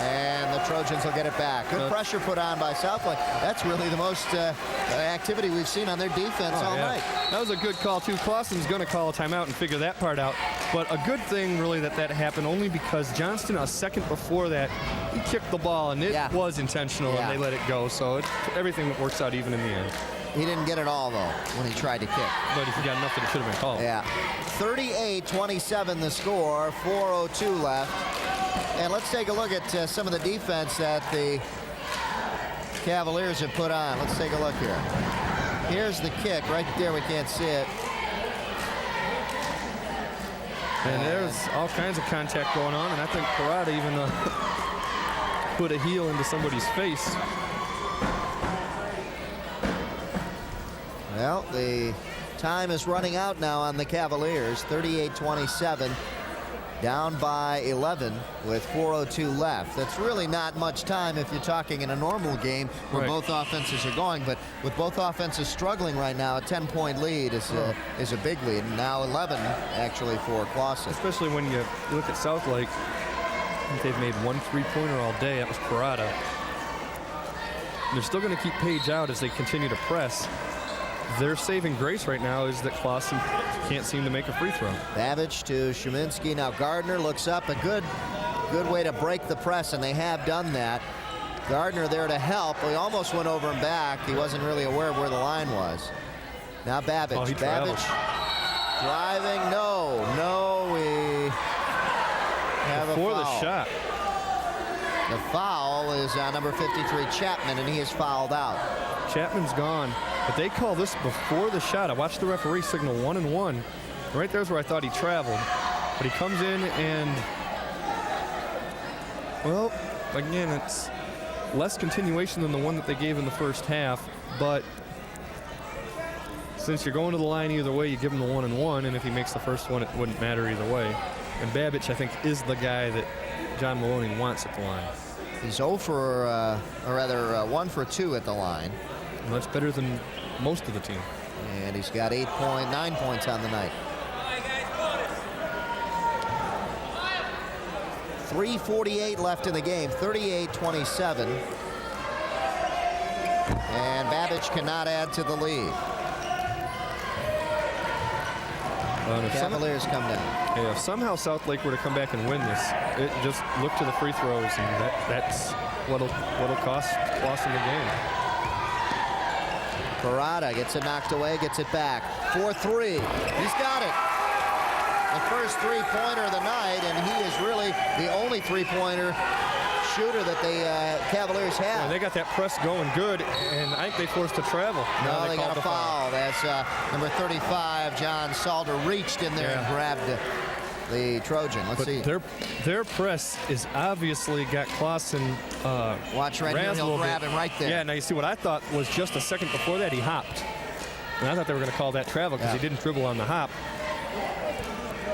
and the Trojans will get it back. Good pressure put on by Southlake. That's really the most activity we've seen on their defense all night. That was a good call, too. Clawson's going to call a timeout and figure that part out. But a good thing, really, that happened, only because Johnston, a second before that, he kicked the ball, and it was intentional, and they let it go. So everything works out even in the end. He didn't get it all, though, when he tried to kick. But if he got enough, it should have been called. Yeah. 38-27 the score, 4:02 left. And let's take a look at some of the defense that the Cavaliers have put on. Let's take a look here. Here's the kick. Right there, we can't see it. And there's all kinds of contact going on, and I think Parada even put a heel into somebody's face. Well, the time is running out now on the Cavaliers. 38-27, down by 11 with 4:02 left. That's really not much time if you're talking in a normal game where both offenses are going, but with both offenses struggling right now, a 10-point lead is a big lead. And now 11, actually, for Clawson. Especially when you look at Southlake. I think they've made 1 3-pointer all day. That was Parada. They're still going to keep Page out as they continue to press. Their saving grace right now is that Clawson can't seem to make a free throw. Babbage to Szymanski. Now Gardner looks up. A good way to break the press, and they have done that. Gardner there to help. He almost went over and back. He wasn't really aware of where the line was. Now Babbage. Oh, he Babbage driving. No, we have before a foul. The shot. The foul is on number 53, Chapman, and he is fouled out. Chapman's gone. But they call this before the shot. I watched the referee signal 1 and 1. Right there's where I thought he traveled. But he comes in and, well, again, it's less continuation than the one that they gave in the first half. But since you're going to the line either way, you give him the 1 and 1. And if he makes the first one, it wouldn't matter either way. And Babich, I think, is the guy that John Maloney wants at the line. He's 0 for, or rather 1 for 2 at the line. And that's better than most of the team. And he's got 9 points on the night. 3:48 left in the game, 38-27. And Babich cannot add to the lead. Cavaliers come down. Yeah, if somehow South Lake were to come back and win this, it just look to the free throws, and that's what'll cost Clawson the game. Parada gets it knocked away, gets it back. 4-3. He's got it. The first three-pointer of the night, and he is really the only three-pointer shooter that the Cavaliers have. Yeah, they got that press going good, and I think they forced to travel. No, they got a foul. That's number 35, John Salter, reached in there and grabbed the Trojan. Let's see. Their press is obviously got Clawson. Watch right here, he'll grab him right there. Yeah, now you see what I thought was just a second before that, he hopped. And I thought they were going to call that travel because he didn't dribble on the hop.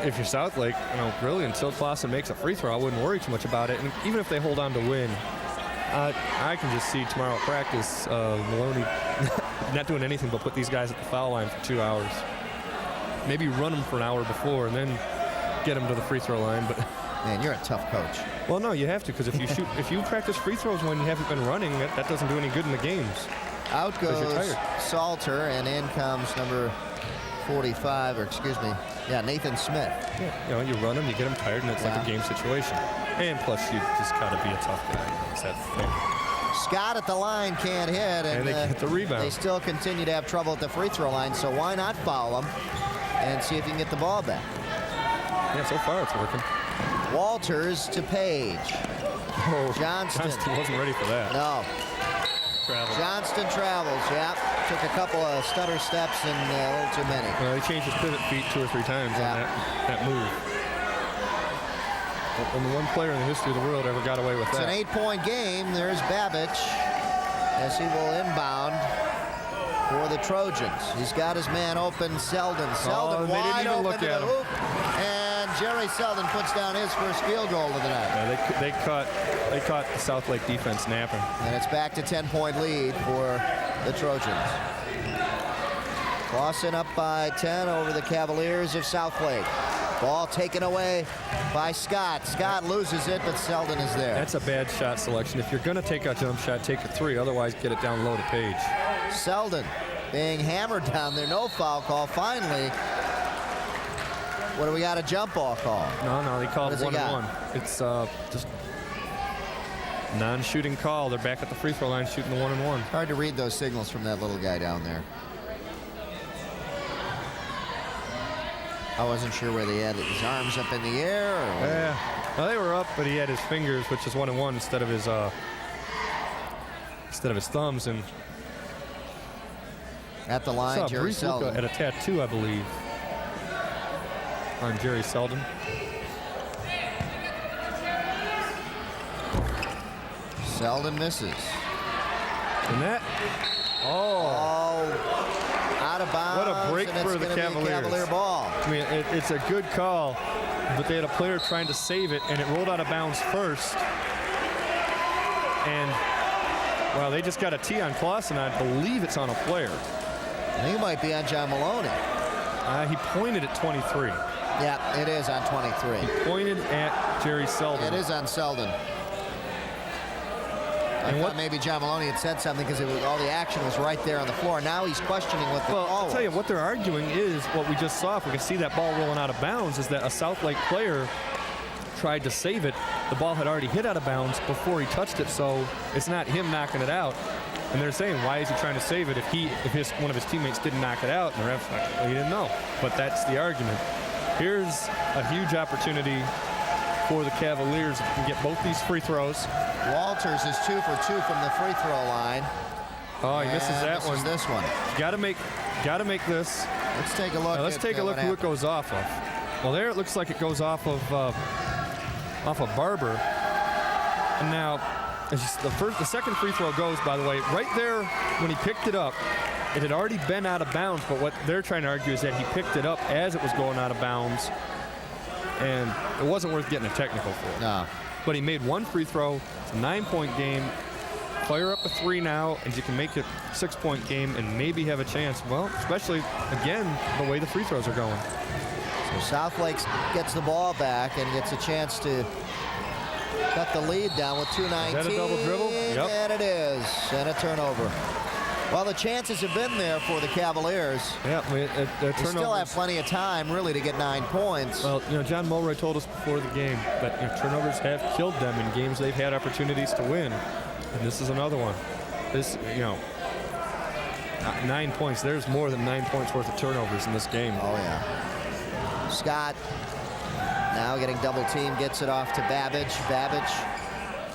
If you're South Lake, really until Clawson makes a free throw, I wouldn't worry too much about it. And even if they hold on to win, I can just see tomorrow at practice Maloney not doing anything but put these guys at the foul line for 2 hours. Maybe run them for an hour before and then get them to the free throw line. But man, you're a tough coach. Well, no, you have to, because if you practice free throws when you haven't been running, that doesn't do any good in the games. Out goes Salter, and in comes number 45, or excuse me, Nathan Smith. Yeah, you run them, you get them tired, and it's like a game situation. And plus, you just got to be a tough guy. It's that thing. Scott at the line can't hit, and they get the rebound. They still continue to have trouble at the free throw line, so why not foul them and see if you can get the ball back? Yeah, so far it's working. Walters to Page. Oh, Johnston wasn't ready for that. No. Travel. Johnston travels, Took a couple of stutter steps and a little too many. Well, he changed his pivot feet 2 or 3 times on that move. Only one player in the history of the world ever got away with that. It's an 8-point game. There's Babich as he will inbound for the Trojans. He's got his man open, Selden. Selden wide open to the hoop. And Jerry Selden puts down his first field goal of the night. Yeah, they caught the South Lake defense napping. And it's back to 10-point lead for the Trojans. Clawson up by 10 over the Cavaliers of South Lake. Ball taken away by Scott. Scott loses it, but Selden is there. That's a bad shot selection. If you're going to take a jump shot, take a 3. Otherwise, get it down low to Page. Selden being hammered down there. No foul call. Finally, what do we got? A jump ball call? No, they called 1-1. It's just non-shooting call. They're back at the free throw line shooting the 1-1. Hard to read those signals from that little guy down there. I wasn't sure where they had his arms up in the air. Or yeah, well, they were up, but he had his fingers, which is 1-1 instead of his thumbs. And at the line, Jerry Selden at a tattoo, I believe, on Jerry Selden. Selden misses. And that, out of bounds. What a break for the Cavaliers. Cavalier ball. I mean, it's a good call, but they had a player trying to save it, and it rolled out of bounds first. And, well, they just got a T on Clawson. I believe it's on a player. I think it might be on John Maloney. He pointed at 23. Yeah, it is on 23. He pointed at Jerry Selden. It is on Selden. I thought maybe John Maloney had said something because all the action was right there on the floor. Now he's questioning what the call was. I'll tell you, what they're arguing is what we just saw. If we can see that ball rolling out of bounds, is that a South Lake player tried to save it. The ball had already hit out of bounds before he touched it, so it's not him knocking it out. And they're saying, why is he trying to save it if one of his teammates didn't knock it out? And the ref's like, well, he didn't know. But that's the argument. Here's a huge opportunity for the Cavaliers if they can get both these free throws. Walters is 2 for 2 from the free throw line. Oh, he misses that one. This one. Got to make this. Let's take a look. Let's take a look who it goes off of. Well, there it looks like it goes off of Barber. And now, the second free throw goes, by the way, right there when he picked it up. It had already been out of bounds, but what they're trying to argue is that he picked it up as it was going out of bounds, and it wasn't worth getting a technical for. No. But he made one free throw. It's a 9-point game. Fire up a 3 now, and you can make it a 6-point game and maybe have a chance. Well, especially, again, the way the free throws are going. So Southlake gets the ball back and gets a chance to cut the lead down with 2:19. Is that a double dribble? Yep. And it is. And a turnover. Well, the chances have been there for the Cavaliers. Yeah, They still have plenty of time, really, to get 9 points. Well, John Mulroy told us before the game that turnovers have killed them in games they've had opportunities to win. And this is another one. This, 9 points. There's more than 9 points worth of turnovers in this game. Oh, yeah. Scott now getting double teamed, gets it off to Babbage. Babbage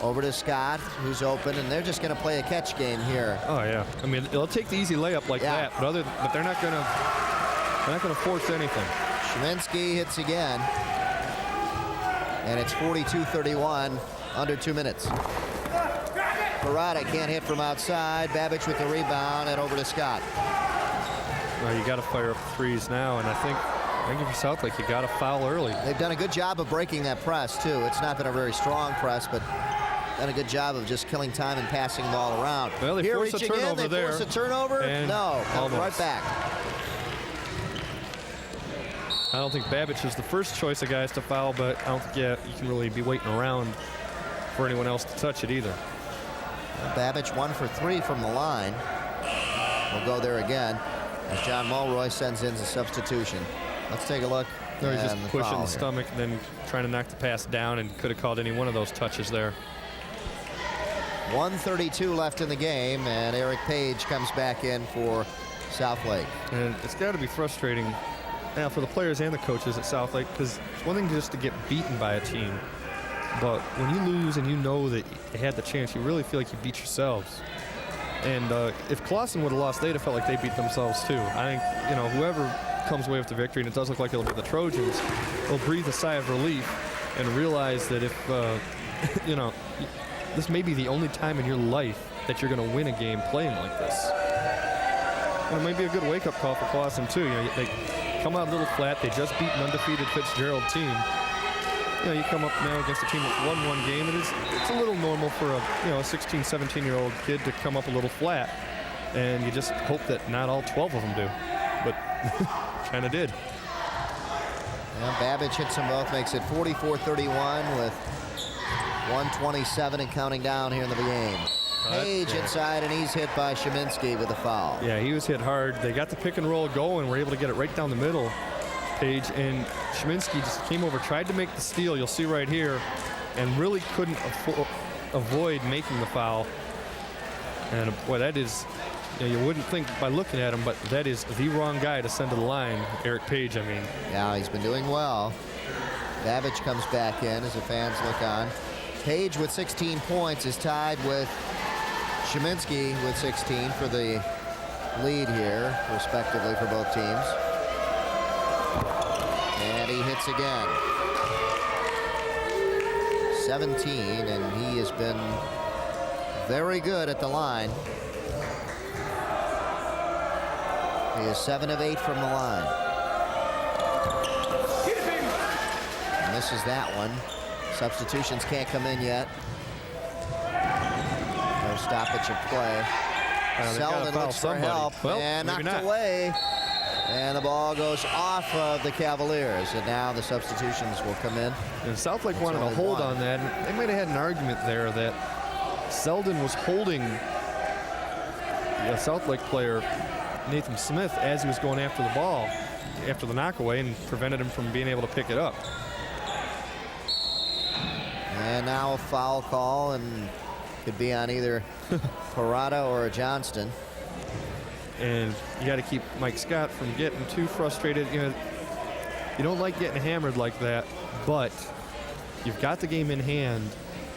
over to Scott, who's open, and they're just going to play a catch game here. Oh, yeah. I mean, they'll take the easy layup like that, but they're not going to force anything. Sheminsky hits again, and it's 42-31, under 2 minutes. Parada can't hit from outside. Babbage with the rebound, and over to Scott. Well, you got to fire up threes now, and I think if you're Southlake, you got to foul early. They've done a good job of breaking that press, too. It's not been a very strong press, but done a good job of just killing time and passing the ball around. Well, they force a turnover there. Force a turnover? No, right back. I don't think Babbage is the first choice of guys to foul, but I don't think you can really be waiting around for anyone else to touch it either. Babbage 1 for 3 from the line. We'll go there again as John Mulroy sends in the substitution. Let's take a look. No, he's just pushing the stomach and then trying to knock the pass down, and could have called any one of those touches there. 1:32 left in the game, and Eric Page comes back in for Southlake. And it's got to be frustrating now for the players and the coaches at Southlake, because it's one thing just to get beaten by a team, but when you lose and you know that you had the chance, you really feel like you beat yourselves. And if Clawson would have lost, they'd have felt like they beat themselves too. I think, whoever comes away with the victory, and it does look like it'll be the Trojans, will breathe a sigh of relief and realize that if, this may be the only time in your life that you're going to win a game playing like this. And it might be a good wake-up call for Clawson too. They come out a little flat. They just beat an undefeated Fitzgerald team. You come up now against a team that's won one game. It's a little normal for a 16, 17-year-old kid to come up a little flat, and you just hope that not all 12 of them do, but kind of did. Yeah, Babbage hits them both, makes it 44-31 with 1:27 and counting down here in the game. Page inside, and he's hit by Sheminsky with a foul. Yeah, he was hit hard. They got the pick and roll going, were able to get it right down the middle. Page and Sheminsky just came over, tried to make the steal, you'll see right here, and really couldn't avoid making the foul. And boy, that is, you wouldn't think by looking at him, but that is the wrong guy to send to the line. Eric Page, I mean. Yeah, he's been doing well. Babbage comes back in as the fans look on. Page with 16 points is tied with Sheminsky with 16 for the lead here, respectively, for both teams. And he hits again. 17, and he has been very good at the line. He is 7 of 8 from the line. And misses that one. Substitutions can't come in yet. No stoppage of play. Selden looks for help, and knocked away. And the ball goes off of the Cavaliers, and now the substitutions will come in. And Southlake wanted to hold on that, and they might have had an argument there that Selden was holding the Southlake player, Nathan Smith, as he was going after the ball, after the knockaway, and prevented him from being able to pick it up. And now a foul call, and could be on either Parada or Johnston. And you got to keep Mike Scott from getting too frustrated. You don't like getting hammered like that, but you've got the game in hand,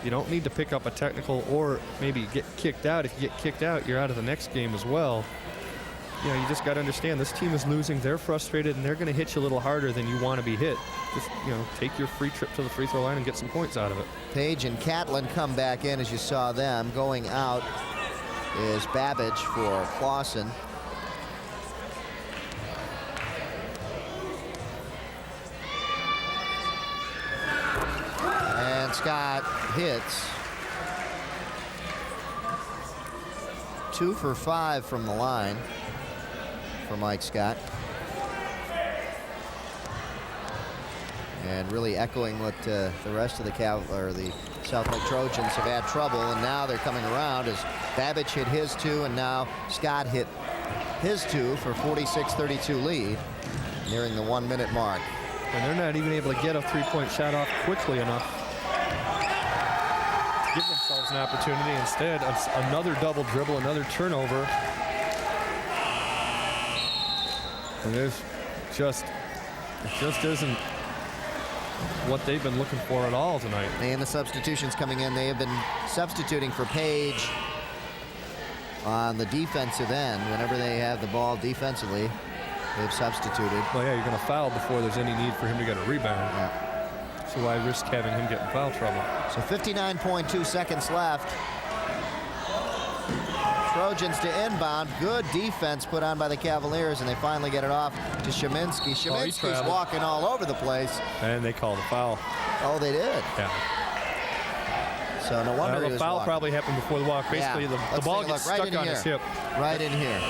You don't need to pick up a technical or maybe get kicked out. If you get kicked out, you're out of the next game as well. You know, you just got to understand this team is losing. They're frustrated, and they're going to hit you a little harder than you want to be hit. Just, you know, take your free trip to the free throw line and get some points out of it. Page and Catlin come back in as you saw them. Going out is Babbage for Clawson. And Scott hits. 2 for 5 from the line for Mike Scott. And really echoing what the rest of the South Lake Trojans have had trouble, and now they're coming around as Babbage hit his 2, and now Scott hit his 2 for 46-32 lead, nearing the 1-minute mark. And they're not even able to get a three-point shot off quickly enough to give themselves an opportunity. Instead, another double dribble, another turnover. And it just isn't what they've been looking for at all tonight. And the substitutions coming in, they have been substituting for Page on the defensive end. Whenever they have the ball defensively, they've substituted. Well, yeah, you're going to foul before there's any need for him to get a rebound. Yeah. So why risk having him get in foul trouble? So 59.2 seconds left. Trojans to inbound. Good defense put on by the Cavaliers, and they finally get it off to Sheminsky. Sheminsky's walking all over the place. And they called a foul. Oh, they did? Yeah. So no wonder he the was foul walking. probably happened before the walk. Basically, Yeah. the ball gets Right stuck in on here. his hip. Right in here.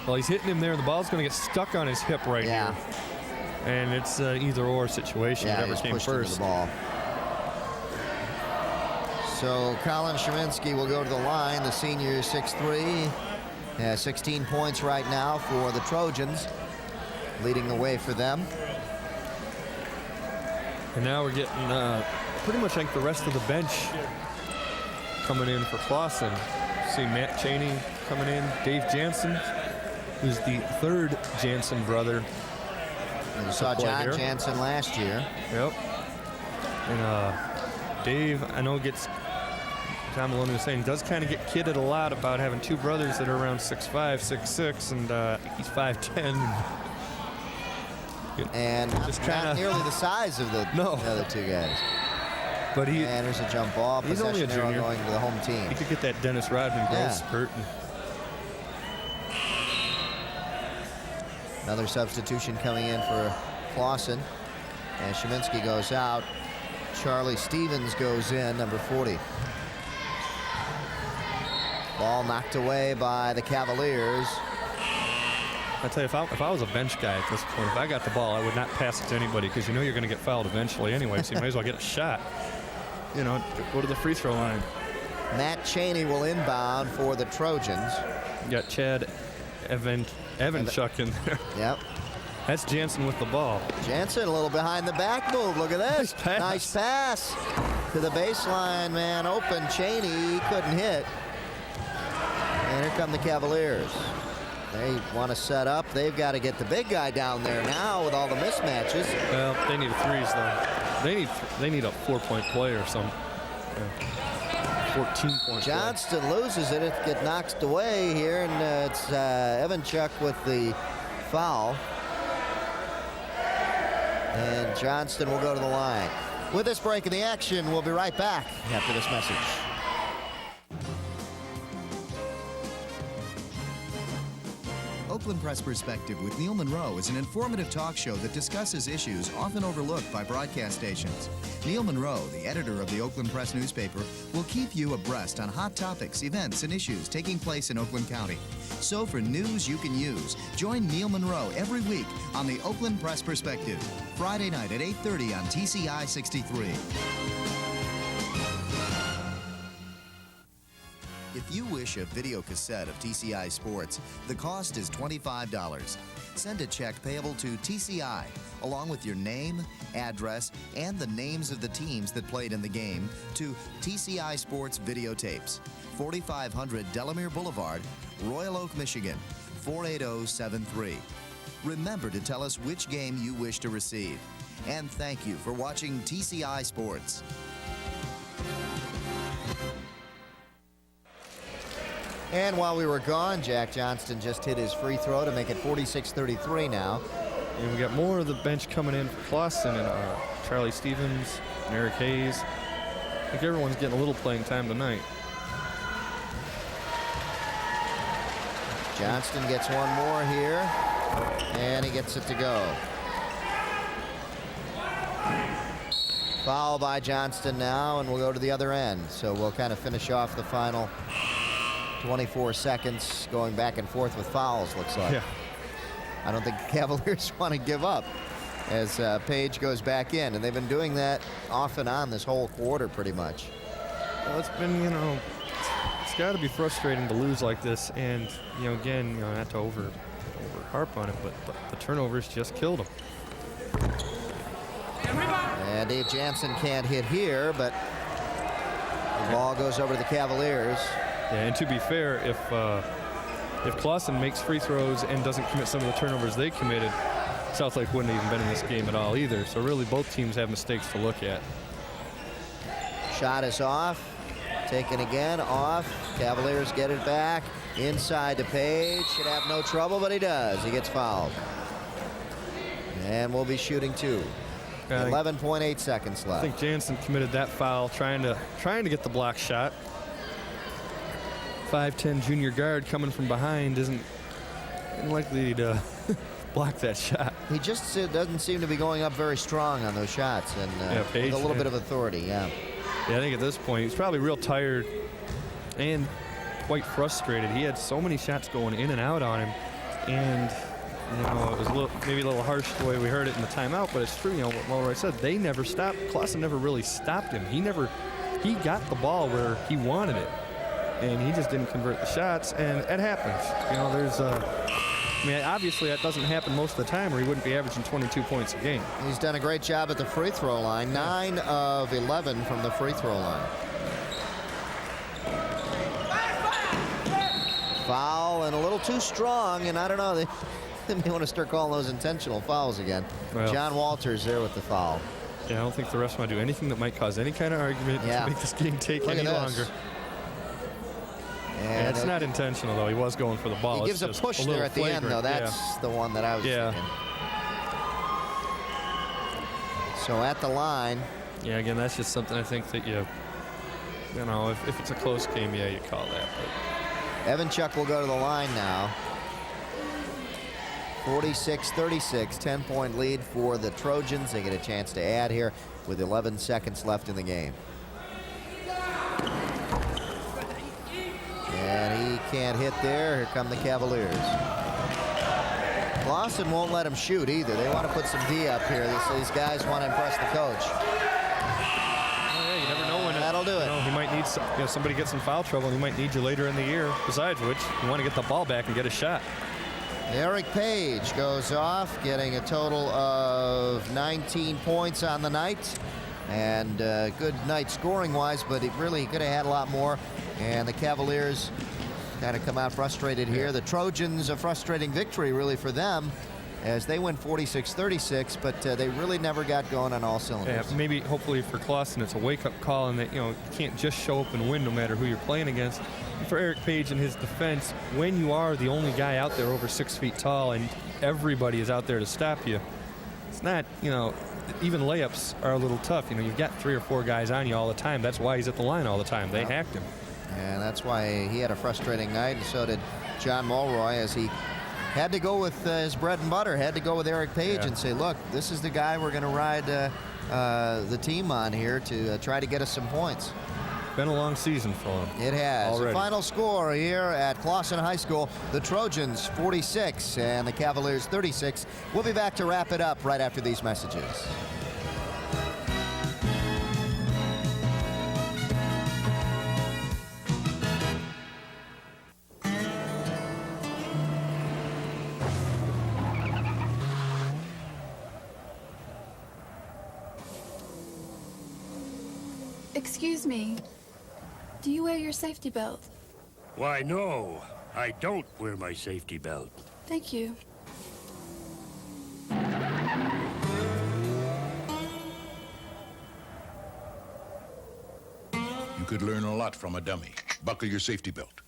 Well, he's hitting him there, and the ball's going to get stuck on his hip right Yeah. here. And it's an either-or situation. Yeah, Whatever he's came pushed into first. the ball. So Colin Sheminsky will go to the line. The senior 6'3", has 16 points right now for the Trojans, leading the way for them. And now we're getting pretty much like the rest of the bench coming in for Clawson. See Matt Cheney coming in, Dave Jansen, who's the third Jansen brother. And you saw John here. Jansen last year. Yep. And Dave, I know gets, Tom Maloney was saying, does kind of get kidded a lot about having two brothers that are around 6'5", 6'6", and he's 5'10". And Just not kinda- nearly the size of the other two guys. But And there's a jump ball. he's only a Possession arrow junior. going to the home team. He could get that Dennis Rodman growth Yeah. spurt. And Another substitution coming in for Clawson. And Sheminsky goes out. Charlie Stevens goes in, number 40. Ball knocked away by the Cavaliers. I tell you, if I was a bench guy at this point, if I got the ball, I would not pass it to anybody because you know you're going to get fouled eventually anyway, so you might as well get a shot. You know, go to the free throw line. Matt Cheney will inbound for the Trojans. You got Chad Evanchuk in there. Yep. That's Jansen with the ball. Jansen a little behind the back move. Look at this. Nice pass. Nice pass to the baseline, man. Open. Cheney couldn't hit. And here come the Cavaliers. They want to set up. They've got to get the big guy down there now with all the mismatches. Well, they need threes though. They need a 4-point play or some 14-point. Johnston loses it. It gets knocked away here, and it's Evanchuk with the foul. And Johnston will go to the line. With this break in the action, we'll be right back after this message. Oakland Press Perspective with Neil Monroe is an informative talk show that discusses issues often overlooked by broadcast stations. Neil Monroe, the editor of the Oakland Press newspaper, will keep you abreast on hot topics, events, and issues taking place in Oakland County. So for news you can use, join Neil Monroe every week on the Oakland Press Perspective, Friday night at 8:30 on TCI 63. If you wish a video cassette of TCI Sports, the cost is $25. Send a check payable to TCI, along with your name, address, and the names of the teams that played in the game, to TCI Sports Videotapes, 4500 Delamere Boulevard, Royal Oak, Michigan, 48073. Remember to tell us which game you wish to receive. And thank you for watching TCI Sports. And while we were gone, Jack Johnston just hit his free throw to make it 46-33 now. And we got more of the bench coming in for Clawson and Charlie Stevens and Eric Hayes. I think everyone's getting a little playing time tonight. Johnston gets one more here, and he gets it to go. Foul by Johnston now, and we'll go to the other end. So we'll kind of finish off the final 24 seconds going back and forth with fouls, looks like. Yeah. I don't think the Cavaliers want to give up as Page goes back in, and they've been doing that off and on this whole quarter pretty much. Well, it's been, it's got to be frustrating to lose like this, and again, not to over harp on it, but the turnovers just killed them. And Dave Jansen can't hit here, but the ball goes over to the Cavaliers. Yeah, and to be fair, if Clawson makes free throws and doesn't commit some of the turnovers they committed, Southlake wouldn't have even been in this game at all either. So really, both teams have mistakes to look at. Shot is off. Taken again, off. Cavaliers get it back. Inside to Page. Should have no trouble, but he does. He gets fouled. And we'll be shooting two. 11.8 seconds left. I think Jansen committed that foul trying to get the block shot. 5'10" junior guard coming from behind isn't likely to block that shot. He just doesn't seem to be going up very strong on those shots, and Page, with a little bit of authority, yeah. Yeah, I think at this point he's probably real tired and quite frustrated. He had so many shots going in and out on him, and it was maybe a little harsh the way we heard it in the timeout, but it's true. What Mulroy said, they never stopped. Clawson never really stopped him. He got the ball where he wanted it, and he just didn't convert the shots, and it happens. Obviously that doesn't happen most of the time, or he wouldn't be averaging 22 points a game. He's done a great job at the free throw line. 9 of 11 from the free throw line. Foul, and a little too strong, and I don't know, they may want to start calling those intentional fouls again. Well, John Walters there with the foul. Yeah, I don't think the refs want to do anything that might cause any kind of argument to make this game take any longer. And it's not intentional, though. He was going for the ball. He gives a push there at the end, though. That's the one that I was thinking. So at the line. Yeah, again, that's just something I think that if it's a close game, you call that. But Evan Chuck will go to the line now. 46-36, 10-point lead for the Trojans. They get a chance to add here with 11 seconds left in the game. And he can't hit there. Here come the Cavaliers. Clawson won't let him shoot either. They want to put some D up here. These guys want to impress the coach. You never know when that'll do it. He might need somebody gets in foul trouble, and he might need you later in the year. Besides which, you want to get the ball back and get a shot. Eric Page goes off, getting a total of 19 points on the night. And good night scoring-wise, but he really could have had a lot more. And the Cavaliers kind of come out frustrated here. The Trojans, a frustrating victory really for them as they win 46-36, but they really never got going on all cylinders. Yeah, maybe, hopefully for Clawson, it's a wake-up call, and that you can't just show up and win no matter who you're playing against. And for Eric Page and his defense, when you are the only guy out there over 6 feet tall and everybody is out there to stop you, it's not, even layups are a little tough. You've got 3 or 4 guys on you all the time. That's why he's at the line all the time. They hacked him. And that's why he had a frustrating night, and so did John Mulroy, as he had to go with his bread and butter, had to go with Eric Page and say, look, this is the guy we're going to ride the team on here to try to get us some points. Been a long season for him. It has. Already. The final score here at Clawson High School, the Trojans 46 and the Cavaliers 36. We'll be back to wrap it up right after these messages. Excuse me. Do you wear your safety belt? Why, no. I don't wear my safety belt. Thank you. You could learn a lot from a dummy. Buckle your safety belt.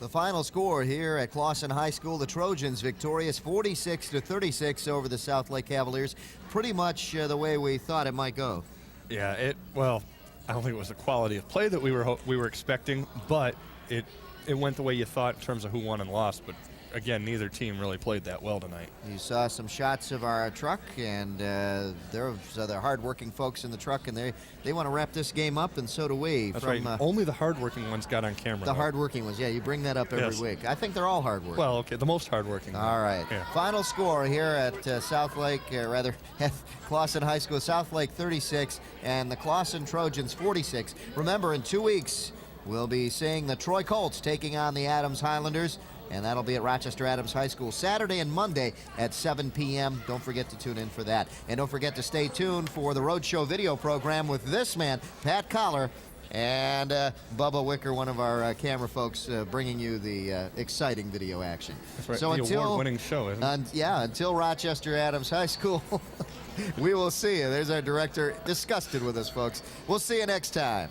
The final score here at Clawson High School, the Trojans victorious 46-36 over the South Lake Cavaliers. Pretty much the way we thought it might go. Yeah, well, I don't think it was the quality of play that we were expecting, but it went the way you thought in terms of who won and lost. But again, neither team really played that well tonight. You saw some shots of our truck, and there's other hardworking folks in the truck, and they want to wrap this game up, and so do we. That's right. Only the hardworking ones got on camera. The hardworking ones, yeah. You bring that up every week. I think they're all hardworking. Well, okay, the most hardworking. All right. Yeah. Final score here at South Lake, rather, at Clawson High School. South Lake 36, and the Clawson Trojans 46. Remember, in 2 weeks, we'll be seeing the Troy Colts taking on the Adams Highlanders, and that'll be at Rochester Adams High School Saturday and Monday at 7 p.m. Don't forget to tune in for that. And don't forget to stay tuned for the Roadshow video program with this man, Pat Collar, and Bubba Wicker, one of our camera folks, bringing you the exciting video action. That's right, so the award-winning show, isn't it? Yeah, until Rochester Adams High School, we will see you. There's our director disgusted with us, folks. We'll see you next time.